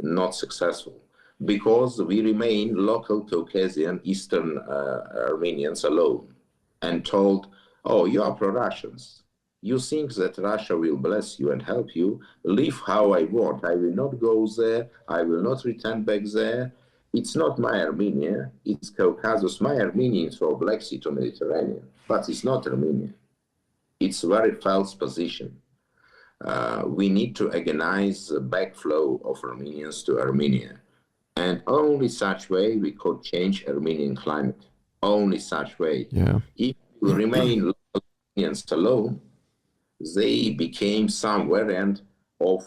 not successful? Because we remain local Caucasian Eastern Armenians alone, and told, oh, you are pro-Russians. You think that Russia will bless you and help you. Live how I want. I will not go there. I will not return back there. It's not my Armenia. It's Caucasus. My Armenia is from Black Sea to Mediterranean, but it's not Armenia. It's a very false position. We need to organize the backflow of Armenians to Armenia. And only such way we could change Armenian climate. Only such way. Yeah. If we remain Armenians alone, they became some variant of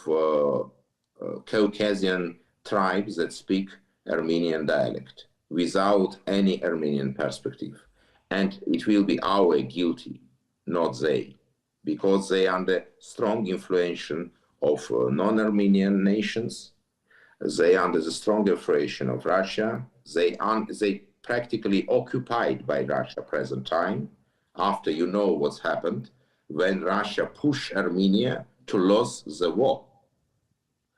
Caucasian tribes that speak Armenian dialect without any Armenian perspective. And it will be our guilty, not they, because they are under strong influence of non-Armenian nations. They are under the strong influence of Russia. They practically occupied by Russia present time, after you know what's happened, when Russia pushed Armenia to lose the war.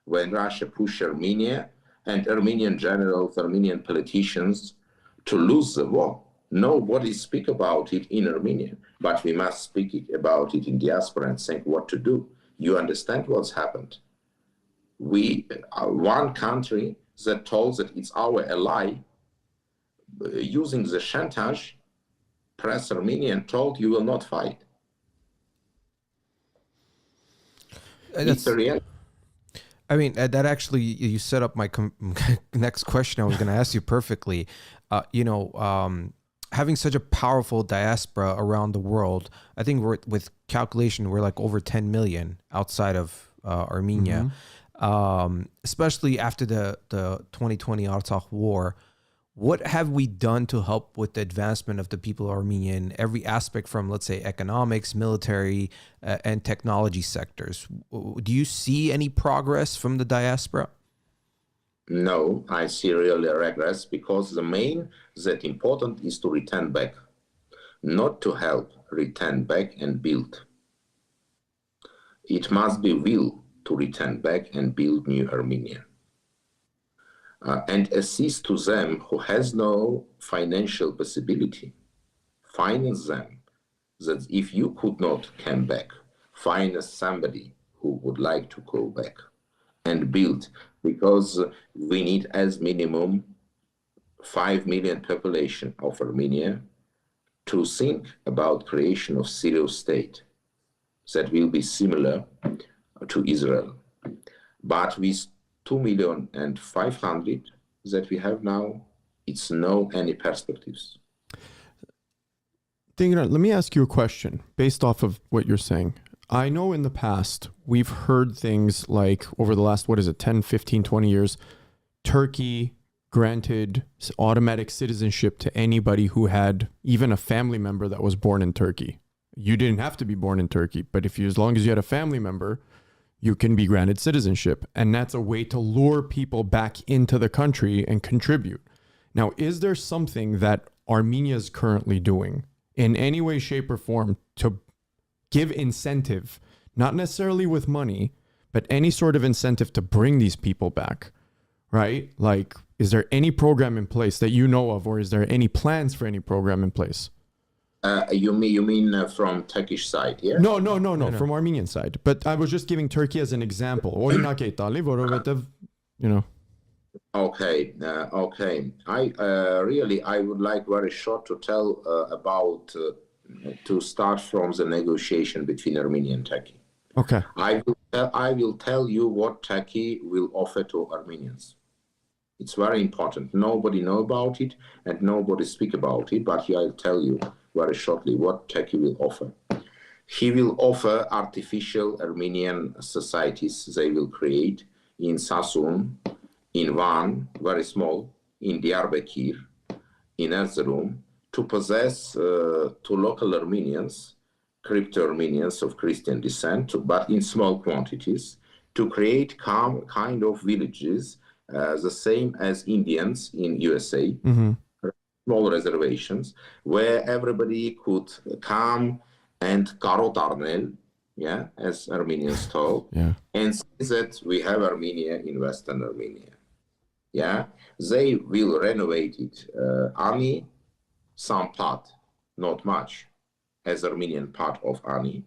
When Russia pushed Armenia and Armenian generals, Armenian politicians to lose the war. Nobody speak about it in Armenia, but we must speak about it in diaspora and think what to do. You understand what's happened? We are one country that told that it's our ally, using the chantage, press Armenian told you will not fight. It's a reality. I mean, that actually, you set up my next question I was going to ask you perfectly. Having such a powerful diaspora around the world, I think with calculation, we're like over 10 million outside of Armenia, especially after the 2020 Artsakh war. What have we done to help with the advancement of the people of Armenia in every aspect, from, let's say, economics, military, and technology sectors? Do you see any progress from the diaspora? No, I see really regress, because the main that important is to return back, not to help return back and build. It must be will to return back and build new Armenia. And assist to them who has no financial possibility. Finance them, that if you could not come back, find somebody who would like to go back and build, because we need as minimum 5 million population of Armenia to think about creation of serious state that will be similar to Israel. But with 2,500,000 that we have now, it's no any perspectives. Let me ask you a question based off of what you're saying. I know in the past, we've heard things like, over the last, 10, 15, 20 years, Turkey granted automatic citizenship to anybody who had even a family member that was born in Turkey. You didn't have to be born in Turkey, but as long as you had a family member, you can be granted citizenship. And that's a way to lure people back into the country and contribute. Now, is there something that Armenia is currently doing in any way, shape, or form to give incentive, not necessarily with money, but any sort of incentive to bring these people back, right? Like Is there any program in place that you know of, or is there any plans for any program in place? You mean from Turkish side, yeah? No, from Armenian side. But I was just giving Turkey as an example. You know. Okay. I would like very short to tell about to start from the negotiation between Armenia and Turkey. Okay. I will tell you what Turkey will offer to Armenians. It's very important. Nobody know about it and nobody speak about it, but I'll tell you very shortly what Turkey will offer. He will offer artificial Armenian societies they will create in Sasun, in Van, very small, in Diyarbakir, in Erzurum, to possess to local Armenians, crypto-Armenians of Christian descent, but in small quantities, to create kind of villages, the same as Indians in USA, small reservations, where everybody could come and karot arnel, yeah, as Armenians told, and say that we have Armenia in Western Armenia. Yeah, they will renovate it, Ani, some part, not much, as Armenian part of Ani.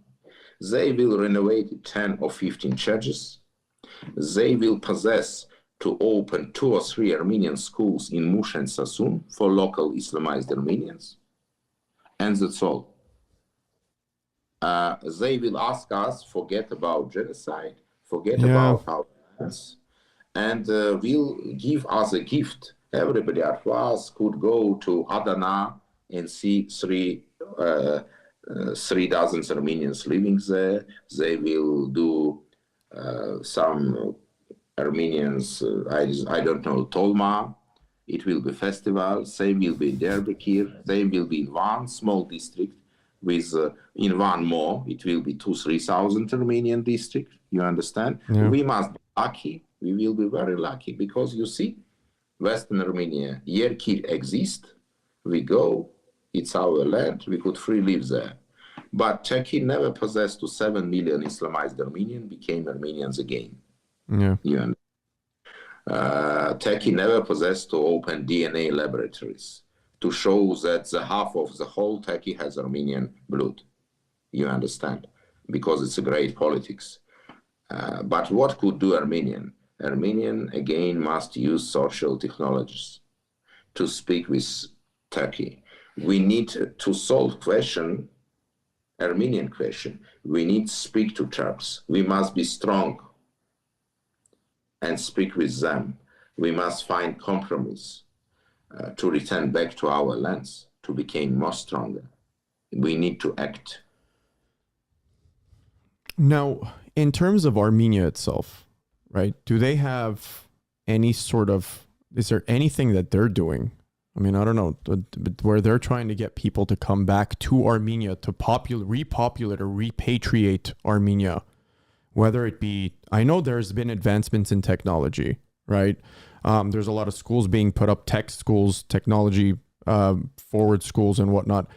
They will renovate 10 or 15 churches. They will possess to open 2 or 3 Armenian schools in Mush and Sasun for local Islamized Armenians. And that's all. They will ask us, forget about genocide, forget about our plans, and will give us a gift. Everybody at us could go to Adana and see 3 dozen Armenians living there. They will do some Armenians, I don't know, Tolma. It will be festival. Same will be in Diyarbakir. Same will be in Van, small district. With in Van more, it will be 2,000-3,000 Armenian district. You understand? Yeah. We must be lucky. We will be very lucky because you see, Western Armenia, Yerkir exists. We go. It's our land. We could free live there. But Turkey never possessed to 7 million Islamized Armenians became Armenians again. Yeah. Turkey never possessed to open DNA laboratories to show that the half of the whole Turkey has Armenian blood. You understand? Because it's a great politics. But what could do Armenian? Armenian, again, must use social technologies to speak with Turkey. We need to solve question, Armenian question. We need to speak to Turks. We must be strong and speak with them. We must find compromise to return back to our lands, to become more stronger. We need to act. Now, in terms of Armenia itself, right, do they have any sort of, is there anything that they're doing? I mean, I don't know, where they're trying to get people to come back to Armenia to repopulate or repatriate Armenia, whether it be, I know there's been advancements in technology, right? There's a lot of schools being put up, tech schools, technology forward schools and whatnot.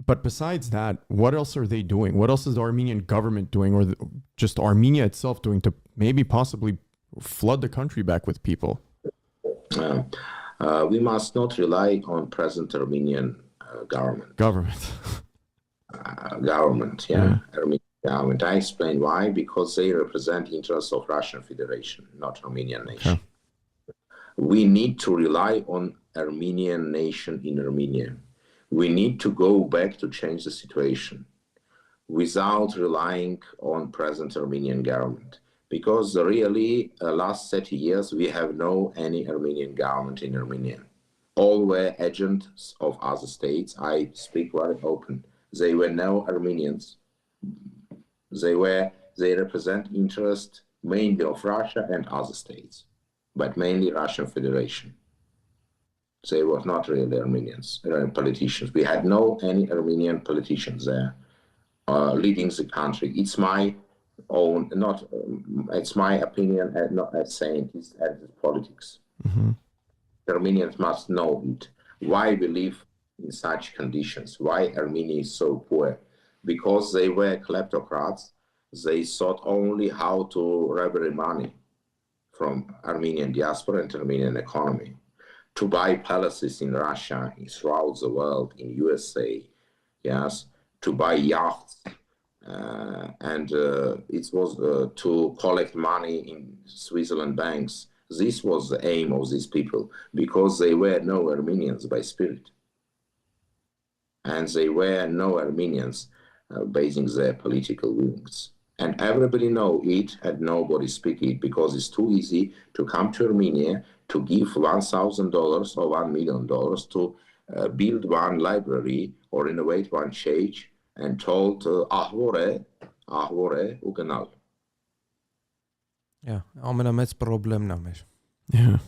But besides that, what else are they doing? What else is the Armenian government doing, or just Armenia itself doing to maybe possibly flood the country back with people? We must not rely on present Armenian government. Government, yeah. Armenian government. I explain why. Because they represent interests of Russian Federation, not Armenian nation. Okay. We need to rely on Armenian nation in Armenia. We need to go back to change the situation without relying on present Armenian government. Because really, last 30 years, we have no any Armenian government in Armenia. All were agents of other states. I speak very open. They were no Armenians. They represent interest mainly of Russia and other states, but mainly Russian Federation. They were not really Armenians, politicians. We had no any Armenian politicians there leading the country. It's my own, not it's my opinion, and not as scientists, as politics. The Armenians must know it. Why we live in such conditions? Why Armenia is so poor? Because they were kleptocrats. They thought only how to robbery money. from Armenian diaspora and Armenian economy, to buy palaces in Russia, throughout the world, in USA, yes, to buy yachts, and it was to collect money in Switzerland banks. This was the aim of these people, because they were no Armenians by spirit. And they were no Armenians basing their political wings. And everybody know it and nobody speak it, because it's too easy to come to Armenia to give $1,000 or $1 million to build one library or renovate one church, and told ahvore ugenal. Yeah, it's problem namesh. Yeah.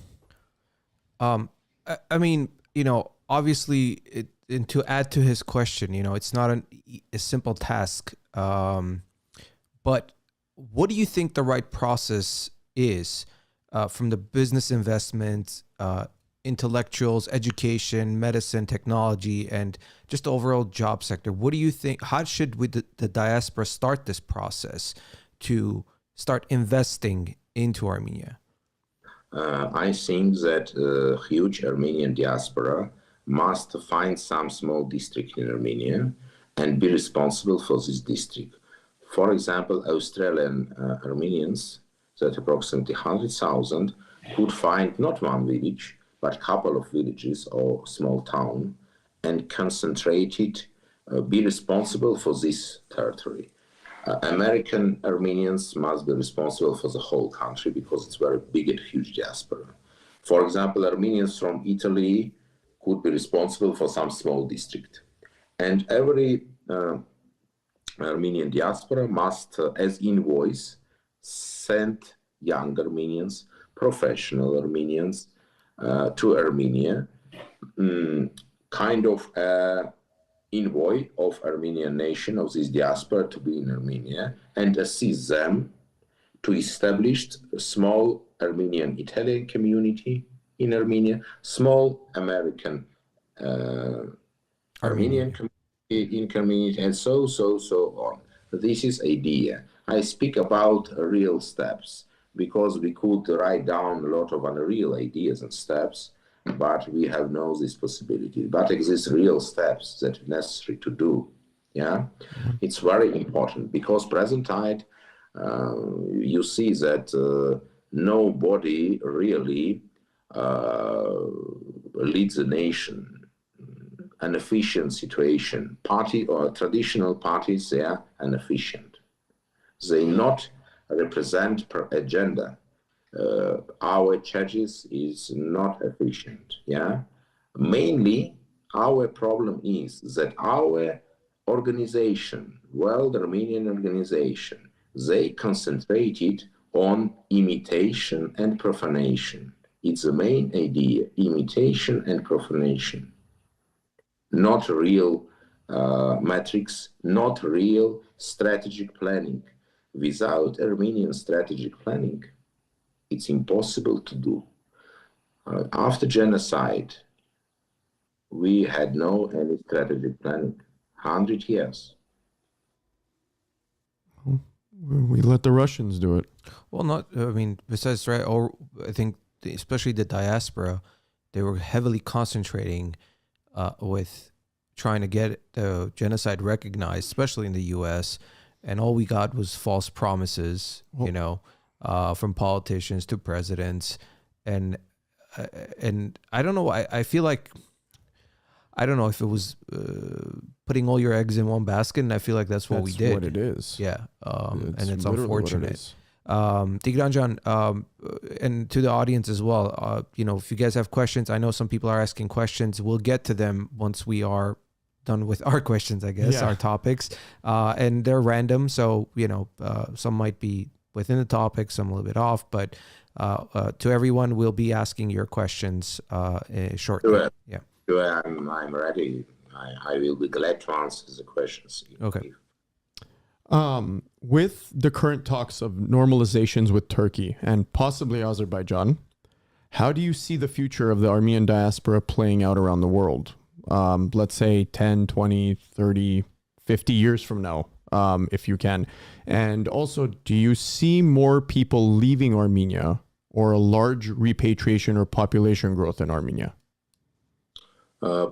I mean, obviously, and to add to his question, it's not a simple task. But what do you think the right process is from the business investment, intellectuals, education, medicine, technology, and just the overall job sector? What do you think? How should the diaspora start this process to start investing into Armenia? I think that huge Armenian diaspora must find some small district in Armenia and be responsible for this district. For example, Australian Armenians, that approximately 100,000, could find not one village, but a couple of villages or small town, and concentrate it, be responsible for this territory. American Armenians must be responsible for the whole country, because it's very big and huge diaspora. For example, Armenians from Italy could be responsible for some small district. And every Armenian diaspora must, as invoice, send young Armenians, professional Armenians to Armenia, kind of envoy of Armenian nation, of this diaspora, to be in Armenia, and assist them to establish a small Armenian Italian community in Armenia, small American Armenian community in community, and so on. This is idea. I speak about real steps, because we could write down a lot of unreal ideas and steps, but we have no this possibility. But exist real steps that are necessary to do. Yeah, it's very important, because present time you see that nobody really leads a nation. An efficient situation. Party or traditional parties, they are inefficient. They not represent per agenda. Our churches is not efficient. Yeah, mainly our problem is that our organization, World Armenian Organization, they concentrated on imitation and profanation. It's the main idea: imitation and profanation. Not real metrics, not real strategic planning. Without Armenian strategic planning, it's impossible to do. After genocide, we had no any strategic planning. 100 years. We let the Russians do it. Well, besides, right, or I think especially the diaspora, they were heavily concentrating with trying to get the genocide recognized, especially in the U.S., and all we got was false promises, from politicians to presidents, and I don't know. I feel like, I don't know if it was putting all your eggs in one basket, and I feel like that's what we did. What it is. Yeah, and it's literally unfortunate. Tigranjan, and to the audience as well, if you guys have questions, I know some people are asking questions. We'll get to them once we are done with our questions, I guess, our topics. And they're random, so, some might be within the topic, some a little bit off, but to everyone, we'll be asking your questions shortly. Sure. Yeah. Sure, I'm ready. I will be glad to answer the questions. Okay. With the current talks of normalizations with Turkey and possibly Azerbaijan, how do you see the future of the Armenian diaspora playing out around the world? Let's say 10, 20, 30, 50 years from now, if you can. And also, do you see more people leaving Armenia or a large repatriation or population growth in Armenia?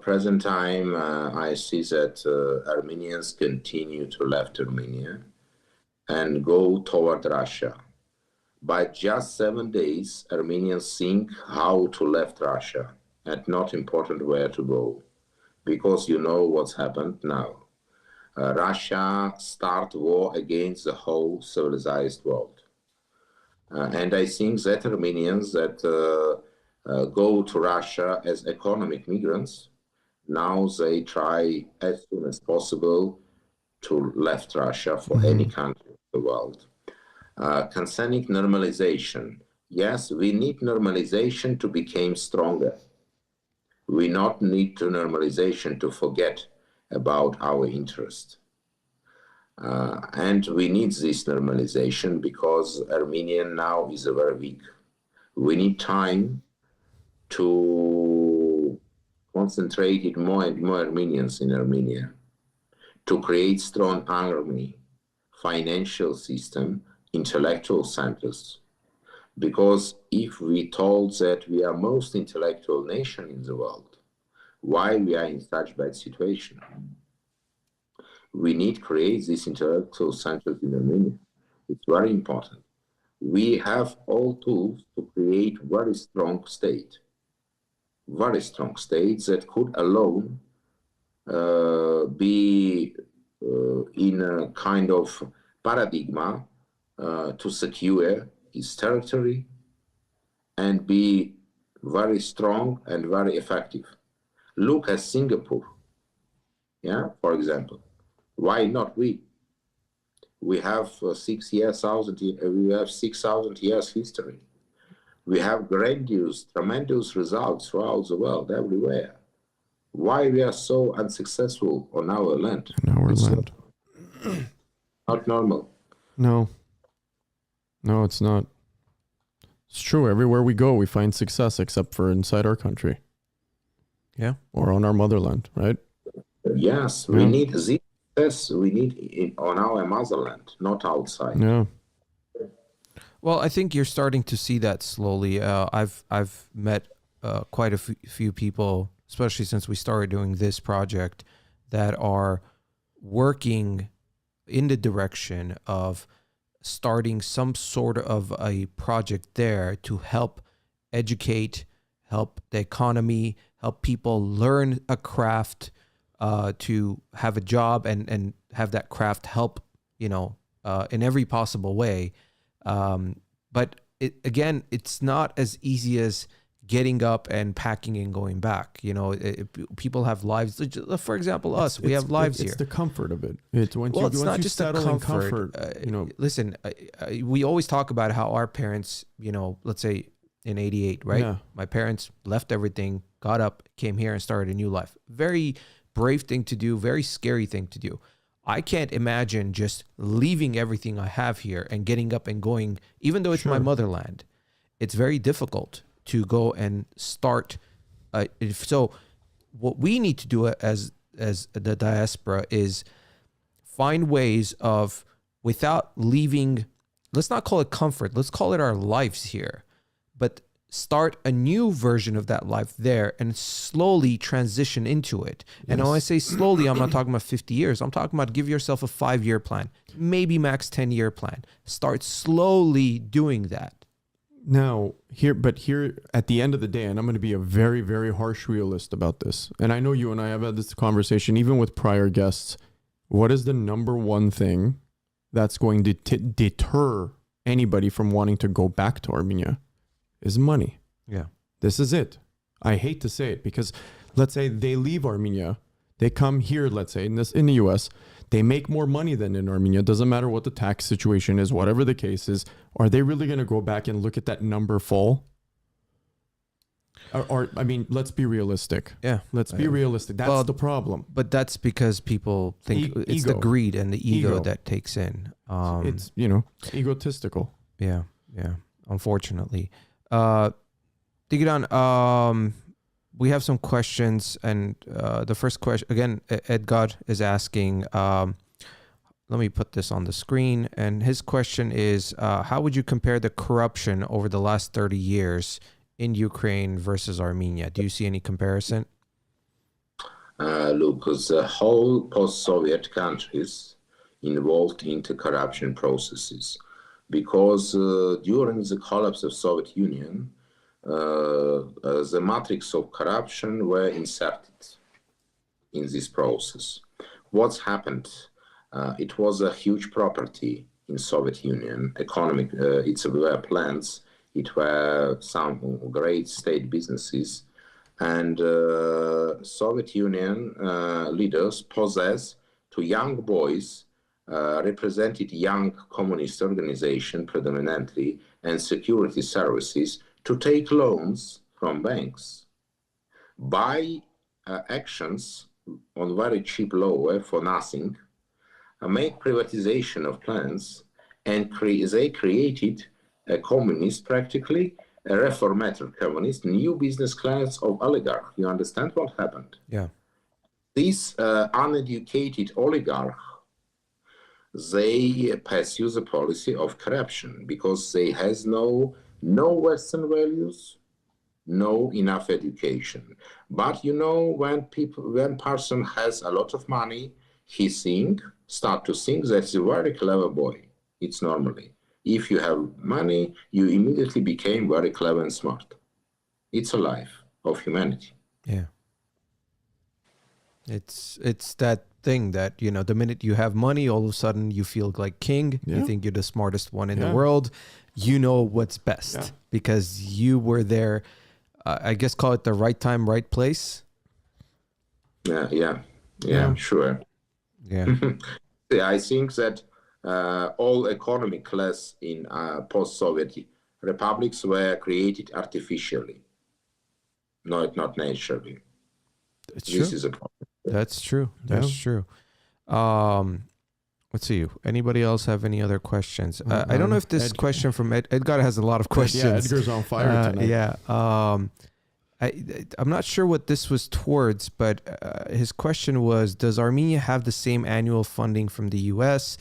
Present time, I see that Armenians continue to left Armenia and go toward Russia. By just 7 days, Armenians think how to left Russia and not important where to go, because you know what's happened now. Russia start war against the whole civilized world. And I think that Armenians that go to Russia as economic migrants, now they try as soon as possible to left Russia for any country of the world. Concerning normalization, yes, we need normalization to become stronger. We not need to normalization to forget about our interest. And we need this normalization because Armenian now is very weak. We need time to concentrate it more and more Armenians in Armenia, to create strong army, financial system, intellectual centers. Because if we told that we are most intellectual nation in the world, why we are in such bad situation? We need to create these intellectual centers in Armenia. It's very important. We have all tools to create very strong state that could alone be in a kind of paradigm to secure its territory and be very strong and very effective. Look at Singapore, yeah, for example. Why not we? We have 6,000 years history. We have grandiose, tremendous results throughout the world, everywhere. Why we are so unsuccessful on our land? On our land. Not normal. No, it's not. It's true. Everywhere we go, we find success, except for inside our country. Yeah. Or on our motherland, right? Yes, we need this success. We need it on our motherland, not outside. Yeah. Well, I think you're starting to see that slowly. I've met quite a few people, especially since we started doing this project, that are working in the direction of starting some sort of a project there to help educate, help the economy, help people learn a craft, to have a job and have that craft help, in every possible way. But it's not as easy as getting up and packing and going back. People have lives. For example, we have lives here. It's the comfort of it. It's once not you just the settle in comfort. Listen, we always talk about how our parents, let's say in '88, right? Yeah. My parents left everything, got up, came here, and started a new life. Very brave thing to do. Very scary thing to do. I can't imagine just leaving everything I have here and getting up and going, even though it's my motherland. It's very difficult to go and start. So what we need to do as the diaspora is find ways of, without leaving, let's not call it comfort, let's call it our lives here, but start a new version of that life there and slowly transition into it. Yes. And when I say slowly, I'm not talking about 50 years. I'm talking about give yourself a 5-year plan, maybe max 10-year plan. Start slowly doing that. Now, here at the end of the day, and I'm going to be a very, very harsh realist about this, and I know you and I have had this conversation even with prior guests. What is the number one thing that's going to deter anybody from wanting to go back to Armenia? Is money. Yeah. This is it. I hate to say it because let's say they leave Armenia, they come here, let's say in the US, they make more money than in Armenia. Doesn't matter what the tax situation is, whatever the case is. Are they really going to go back and look at that number fall? Or I mean, let's be realistic. Yeah. Let's be realistic. That's the problem. But that's because people think it's the greed and the ego that takes in. It's, egotistical. Yeah. Yeah. Unfortunately. Tigran, we have some questions, and the first question, again, Edgar is asking, let me put this on the screen. And his question is, how would you compare the corruption over the last 30 years in Ukraine versus Armenia? Do you see any comparison? Look, the whole post-Soviet countries involved into corruption processes, because during the collapse of Soviet Union, the matrix of corruption were inserted in this process. What's happened? It was a huge property in Soviet Union, economic, it were plants, it were some great state businesses, and Soviet Union leaders possess to young boys, represented young communist organization predominantly, and security services to take loans from banks, buy actions on very cheap lower for nothing, make privatization of plants, and they created a communist, practically a reformator communist, new business class of oligarch. You understand what happened? Yeah. These uneducated oligarch, they pursue the policy of corruption because they has no Western values, no enough education. But you know, when person has a lot of money, he start to think that's a very clever boy. It's normally. If you have money, you immediately became very clever and smart. It's a life of humanity. Yeah. It's that thing that, you know, the minute you have money, all of a sudden you feel like king. Yeah. You think you're the smartest one in the world. You know what's best because you were there. I guess call it the right time, right place. Yeah, sure. Yeah. I think that all economic class in post-Soviet republics were created artificially, not naturally. It's This true. is a problem. That's true. That's true. Let's see. Anybody else have any other questions? I don't know if this question from Edgar has a lot of questions. Yeah, Edgar's on fire tonight. Yeah. I'm not sure what this was towards, but his question was, does Armenia have the same annual funding from the U.S.?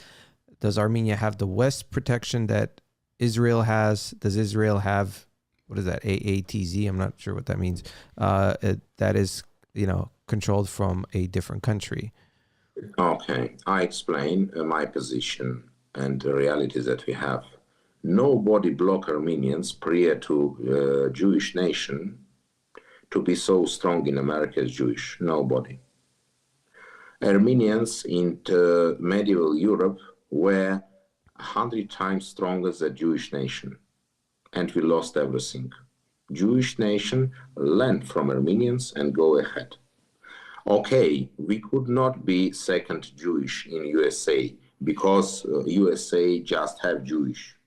Does Armenia have the West protection that Israel has? Does Israel have, what is that, AATZ? I'm not sure what that means. That is, you know, controlled from a different country. Okay, I explain my position and the reality that we have. Nobody blocked Armenians prior to Jewish nation to be so strong in America as Jewish. Nobody. Armenians in medieval Europe were 100 times stronger than Jewish nation, and we lost everything. Jewish nation learned from Armenians and go ahead. Okay, we could not be second Jewish in USA because USA just have Jewish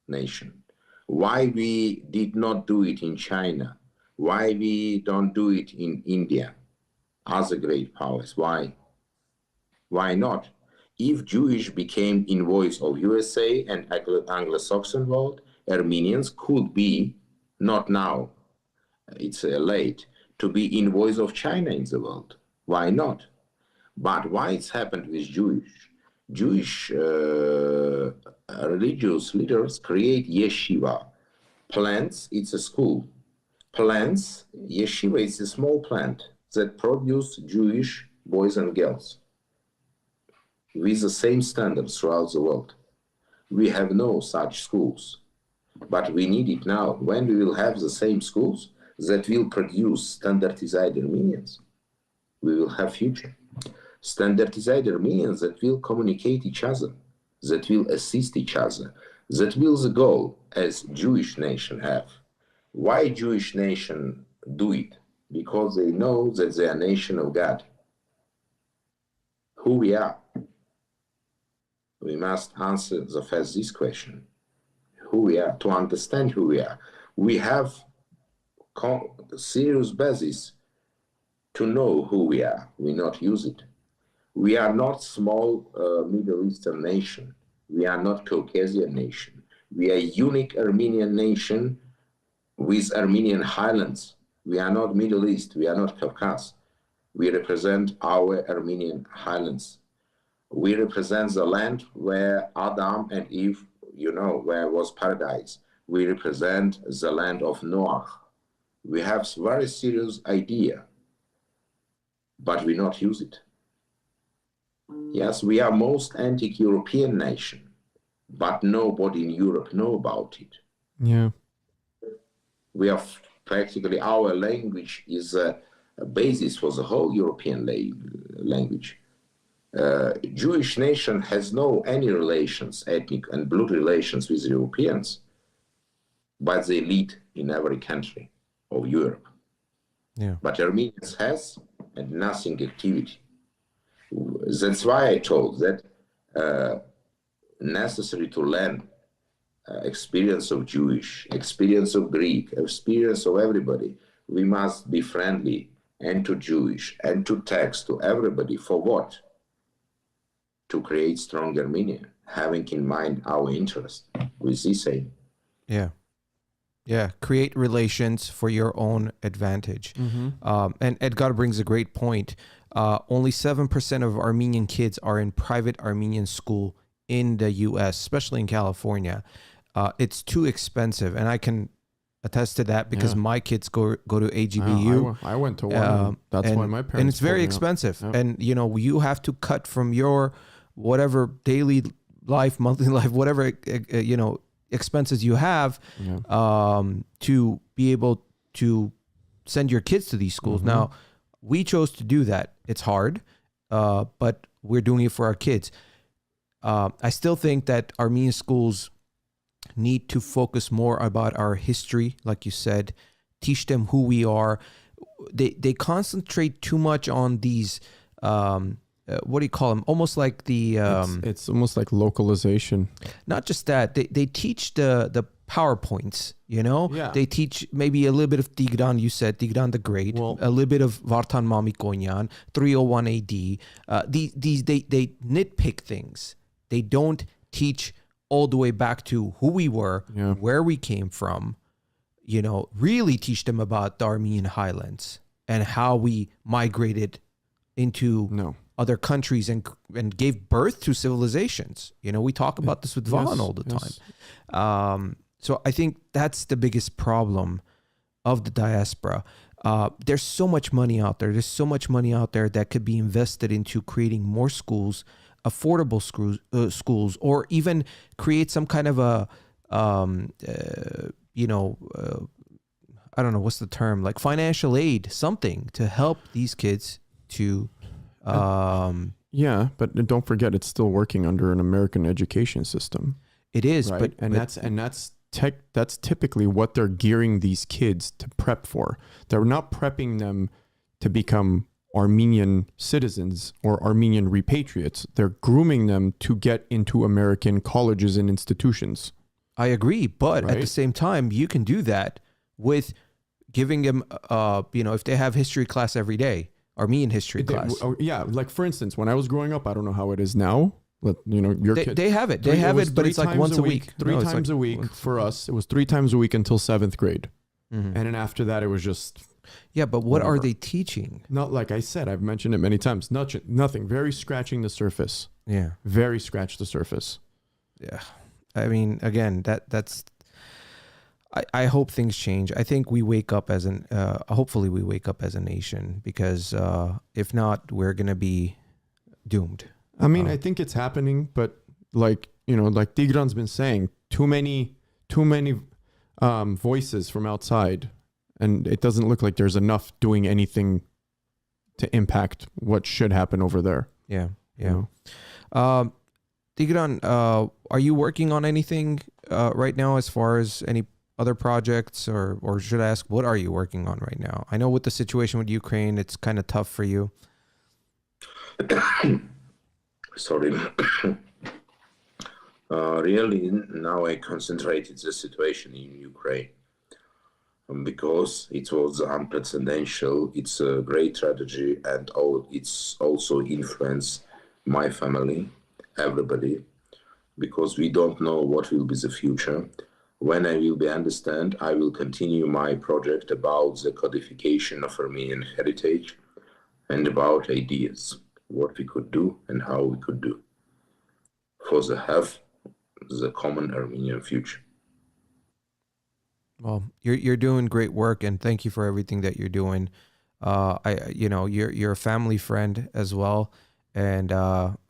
nation. Why we did not do it in China? Why we don't do it in India? Other great powers, why? Why not? If Jewish became invoice of USA and Anglo-Saxon world, Armenians could be, not now, it's late, to be invoice of China in the world. Why not? But why it's happened with Jewish? Jewish religious leaders create yeshiva. Plants, it's a school. Plants, yeshiva is a small plant that produce Jewish boys and girls with the same standards throughout the world. We have no such schools, but we need it now. When we will have the same schools that will produce standardized Armenians, we will have future. Standardized Armenians that will communicate each other, that will assist each other, that will the goal as Jewish nation have. Why Jewish nation do it? Because they know that they are nation of God. Who we are? We must answer this question. Who we are, to understand who we are. We have serious basis to know who we are. We not use it. We are not small Middle Eastern nation. We are not Caucasian nation. We are unique Armenian nation with Armenian highlands. We are not Middle East. We are not Caucasus. We represent our Armenian highlands. We represent the land where Adam and Eve, where was paradise. We represent the land of Noah. We have very serious idea, but we not use it. Yes, we are most anti-European nation, but nobody in Europe know about it. Yeah. We are practically, our language is a basis for the whole European language. Jewish nation has no any relations, ethnic and blood relations with Europeans, but they lead in every country of Europe. Yeah. But Armenians has and nothing activity. That's why I told that necessary to learn experience of Jewish, experience of Greek, experience of everybody. We must be friendly and to Jewish and to text to everybody. For what? To create strong Armenia, having in mind our interest with this aim. Yeah. Yeah. Create relations for your own advantage. And Edgar brings a great point. Only 7% of Armenian kids are in private Armenian school in the US, especially in California. It's too expensive. And I can attest to that because my kids go to AGBU. I went to one. That's why my parents. And it's very pulled me up. expensive. Yeah. And, you have to cut from your whatever daily life, monthly life, whatever, expenses you have to be able to send your kids to these schools. Now, we chose to do that. It's hard, but we're doing it for our kids. I still think that Armenian schools need to focus more about our history, like you said, teach them who we are. They concentrate too much on these, what do you call them? Almost like the... it's almost like localization. Not just that. They teach the PowerPoints, Yeah. They teach maybe a little bit of Tigran, you said, Tigran the Great, a little bit of Vartan Mamikonian, 301 AD. They nitpick things. They don't teach all the way back to who we were, where we came from, really teach them about the Armenian highlands and how we migrated into other countries and gave birth to civilizations. We talk about this with Vahan all the time. So I think that's the biggest problem of the diaspora. There's so much money out there. There's so much money out there that could be invested into creating more schools, affordable schools, or even create some kind of a, I don't know, what's the term, like financial aid, something to help these kids to... but don't forget, it's still working under an American education system. It is, right? That's typically what they're gearing these kids to prep for. They're not prepping them to become Armenian citizens or Armenian repatriates. They're grooming them to get into American colleges and institutions. I agree, but at the same time, you can do that with giving them, if they have history class every day, Armenian history class. Like for instance, when I was growing up, I don't know how it is now. Your kid. They have it. They have it, but it's like once a week. Three times a week for us. It was 3 times a week until 7th grade, and then after that, it was just. Yeah, but what are they teaching? Not like I said. I've mentioned it many times. Nothing. Very scratching the surface. Yeah. Very scratch the surface. Yeah. I mean, again, that's. I hope things change. I think we wake up as hopefully we wake up as a nation, because if not, we're gonna be doomed. I mean, I think it's happening, but like Tigran's been saying, too many voices from outside, and it doesn't look like there's enough doing anything to impact what should happen over there. Yeah. Tigran, are you working on anything right now as far as any other projects, or should I ask, what are you working on right now? I know with the situation with Ukraine, it's kind of tough for you. Sorry. Really, now I concentrated the situation in Ukraine because it was unprecedented. It's a great tragedy, and it's also influenced my family, everybody, because we don't know what will be the future. When I will be understand, I will continue my project about the codification of Armenian heritage and about ideas, what we could do and how we could do. for the have the common Armenian future. Well, you're doing great work, and thank you for everything that you're doing. You're a family friend as well, and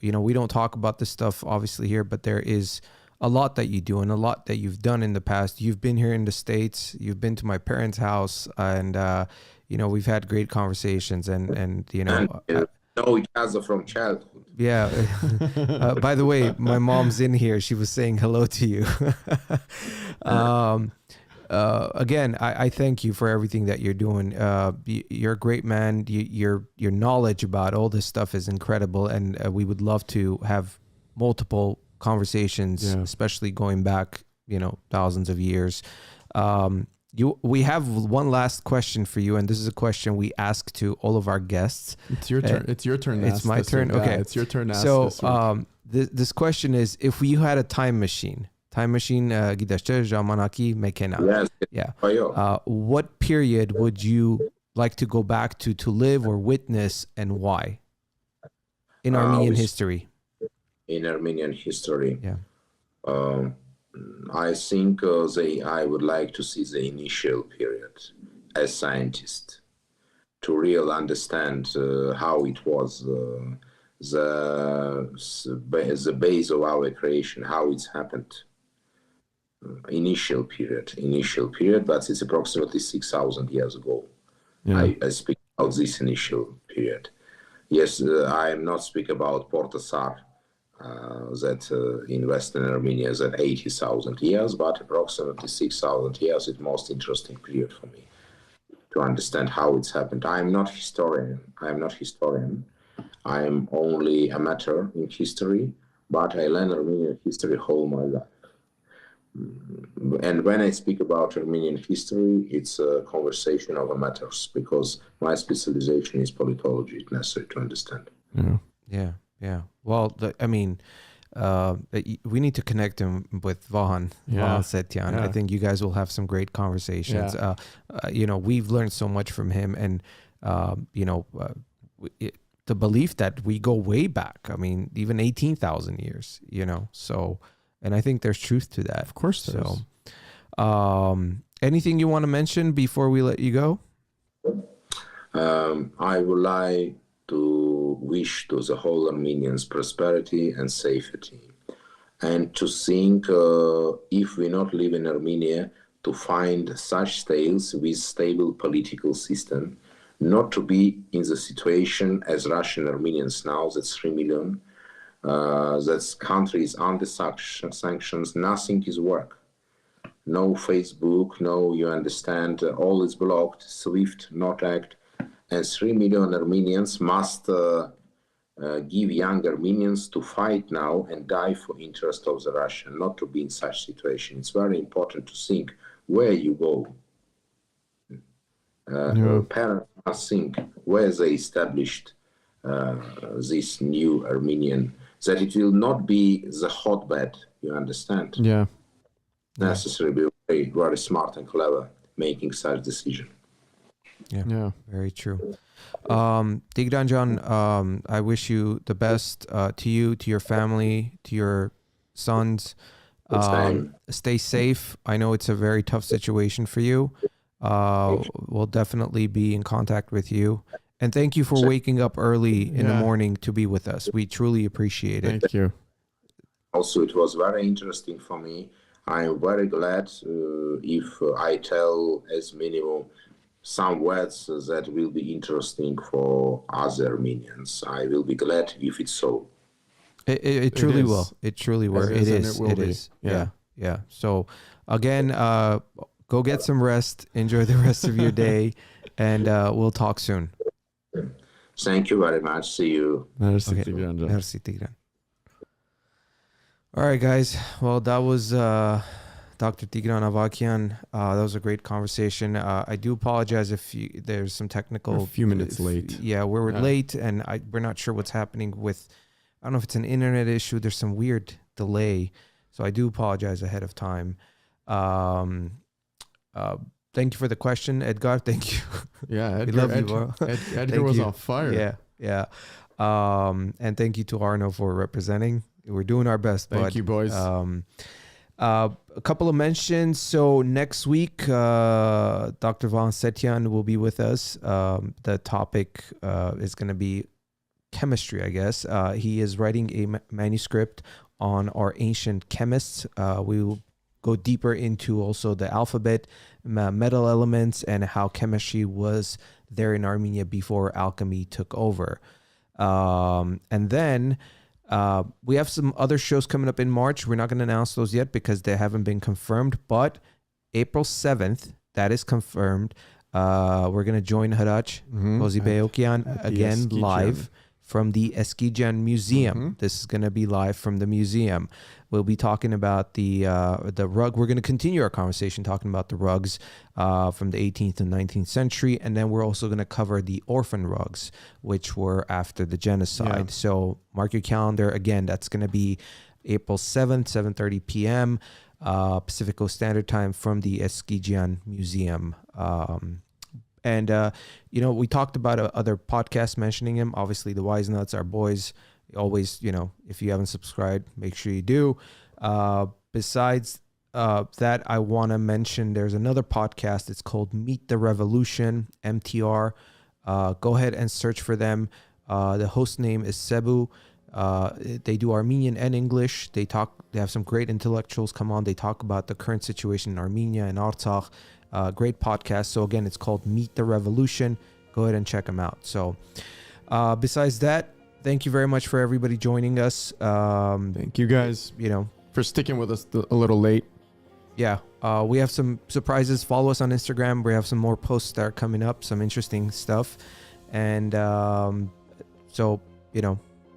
we don't talk about this stuff obviously here, but there is a lot that you do and a lot that you've done in the past. You've been here in the States, you've been to my parents' house, and we've had great conversations, and know each other from childhood. Yeah. By the way, my mom's in here. She was saying hello to you. Again, I thank you for everything that you're doing. You're a great man. Your knowledge about all this stuff is incredible, and we would love to have multiple conversations, especially going back, thousands of years. We have one last question for you, and this is a question we ask to all of our guests. It's your turn. It's your turn. It's my turn. Week. Okay, yeah, it's your turn. To so, ask this question is: if you had a time machine, գիտես ժամանակի մեքենա. Yeah. What period would you like to go back to live or witness, and why? In Armenian history. In Armenian history. Yeah. I think I would like to see the initial period as scientist to really understand how it was the base of our creation, how it's happened. Initial period, but it's approximately 6,000 years ago. Yeah. I speak about this initial period. Yes, I am not speak about Portasar, that in Western Armenia is at 80,000 years, but approximately 6,000 years is most interesting period for me to understand how it's happened. I am not historian. I am only amateur in history, but I learn Armenian history whole my life. And when I speak about Armenian history, it's a conversation of amateurs, because my specialization is politology. It's necessary to understand. Yeah. Well, we need to connect him with Vahan Setyan. I think you guys will have some great conversations. We've learned so much from him, and the belief that we go way back. I mean, even 18,000 years. So. And I think there's truth to that. Of course there is. Anything you want to mention before we let you go? I would like to wish to the whole Armenians prosperity and safety. And to think, if we not live in Armenia, to find such states with stable political system, not to be in the situation as Russian Armenians now, that's 3 million, that country is under sanctions, nothing is work. No Facebook, no, you understand, all is blocked, SWIFT, not act, and 3 million Armenians must give young Armenians to fight now and die for interest of the Russian, not to be in such situation. It's very important to think where you go. Parents must think where they established this new Armenian, that it will not be the hotbed, you understand? Yeah. Necessary be very, very smart and clever making such decision. Yeah. Very true. Tigranjan, I wish you the best, to you, to your family, to your sons. Stay safe. I know it's a very tough situation for you. We'll definitely be in contact with you. And thank you for waking up early in the morning to be with us. We truly appreciate it. Thank you. Also, it was very interesting for me. I am very glad if I tell as minimum some words that will be interesting for other Armenians. I will be glad if it's so. It truly will. It truly will. It is. Yeah. So again, go get some rest. Enjoy the rest of your day, and we'll talk soon. Thank you very much. See you. Merci, Tigran. Merci, Tigran. All right, guys. Well, that was Dr. Tigran Avakian. That was a great conversation. I do apologize if there's some technical... We're a few minutes late. Yeah, we're late, and we're not sure what's happening with... I don't know if it's an internet issue. There's some weird delay. So I do apologize ahead of time. Thank you for the question, Edgar. Thank you. Yeah, Edgar, we love you, bro. Edgar was on fire. Yeah. And thank you to Arno for representing. We're doing our best. Thank you, boys. A couple of mentions. So next week, Dr. Van Setyan will be with us. The topic is going to be chemistry, I guess. He is writing a manuscript on our ancient chemists. We will go deeper into also the alphabet, metal elements, and how chemistry was there in Armenia before alchemy took over. And then we have some other shows coming up in March. We're not going to announce those yet because they haven't been confirmed. But April 7th, that is confirmed. We're going to join Harach Kozi Beyokian again live from the Eskijan Museum. This is going to be live from the museum. We'll be talking about the rug. We're going to continue our conversation talking about the rugs from the 18th and 19th century. And then we're also going to cover the orphan rugs, which were after the genocide. Yeah. So mark your calendar. Again, that's going to be April 7th, 7:30 p.m. Pacific Coast Standard Time from the Eskijan Museum. And, we talked about other podcasts mentioning him. Obviously, the Wise Nuts, our boys. Always, if you haven't subscribed, make sure you do. Besides that, I want to mention there's another podcast. It's called Meet the Revolution, MTR. Go ahead and search for them. The host name is Cebu. They do Armenian and English. They have some great intellectuals come on. They talk about the current situation in Armenia and Artsakh. Great podcast. So again, it's called Meet the Revolution. Go ahead and check them out. So besides that, thank you very much for everybody joining us. Thank you guys, for sticking with us a little late. Yeah, we have some surprises. Follow us on Instagram. We have some more posts that are coming up, some interesting stuff. And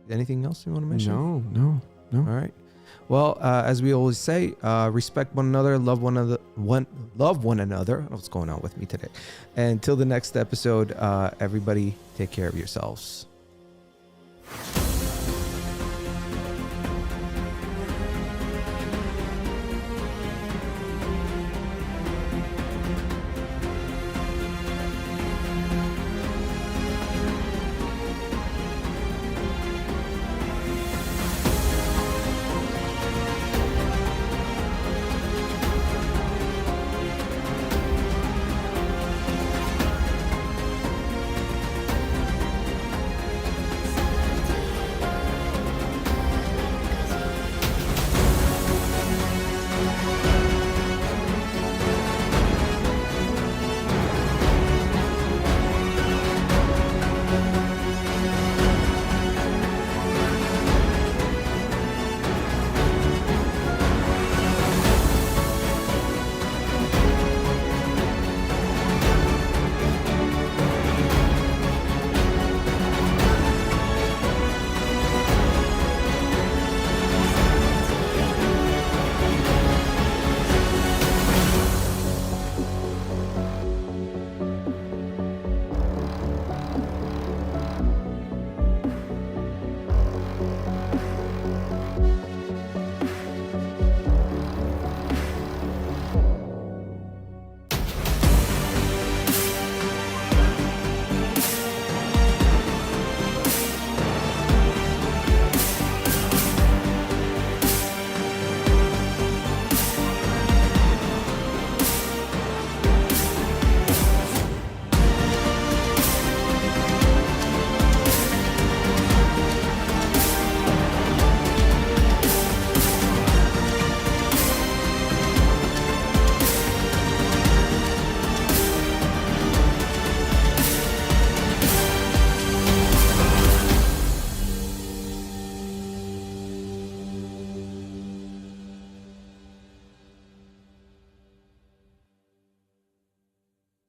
anything else you want to mention? No. All right. Well, as we always say, respect one another, love one another. Love one another. I don't know what's going on with me today. And until the next episode, everybody take care of yourselves.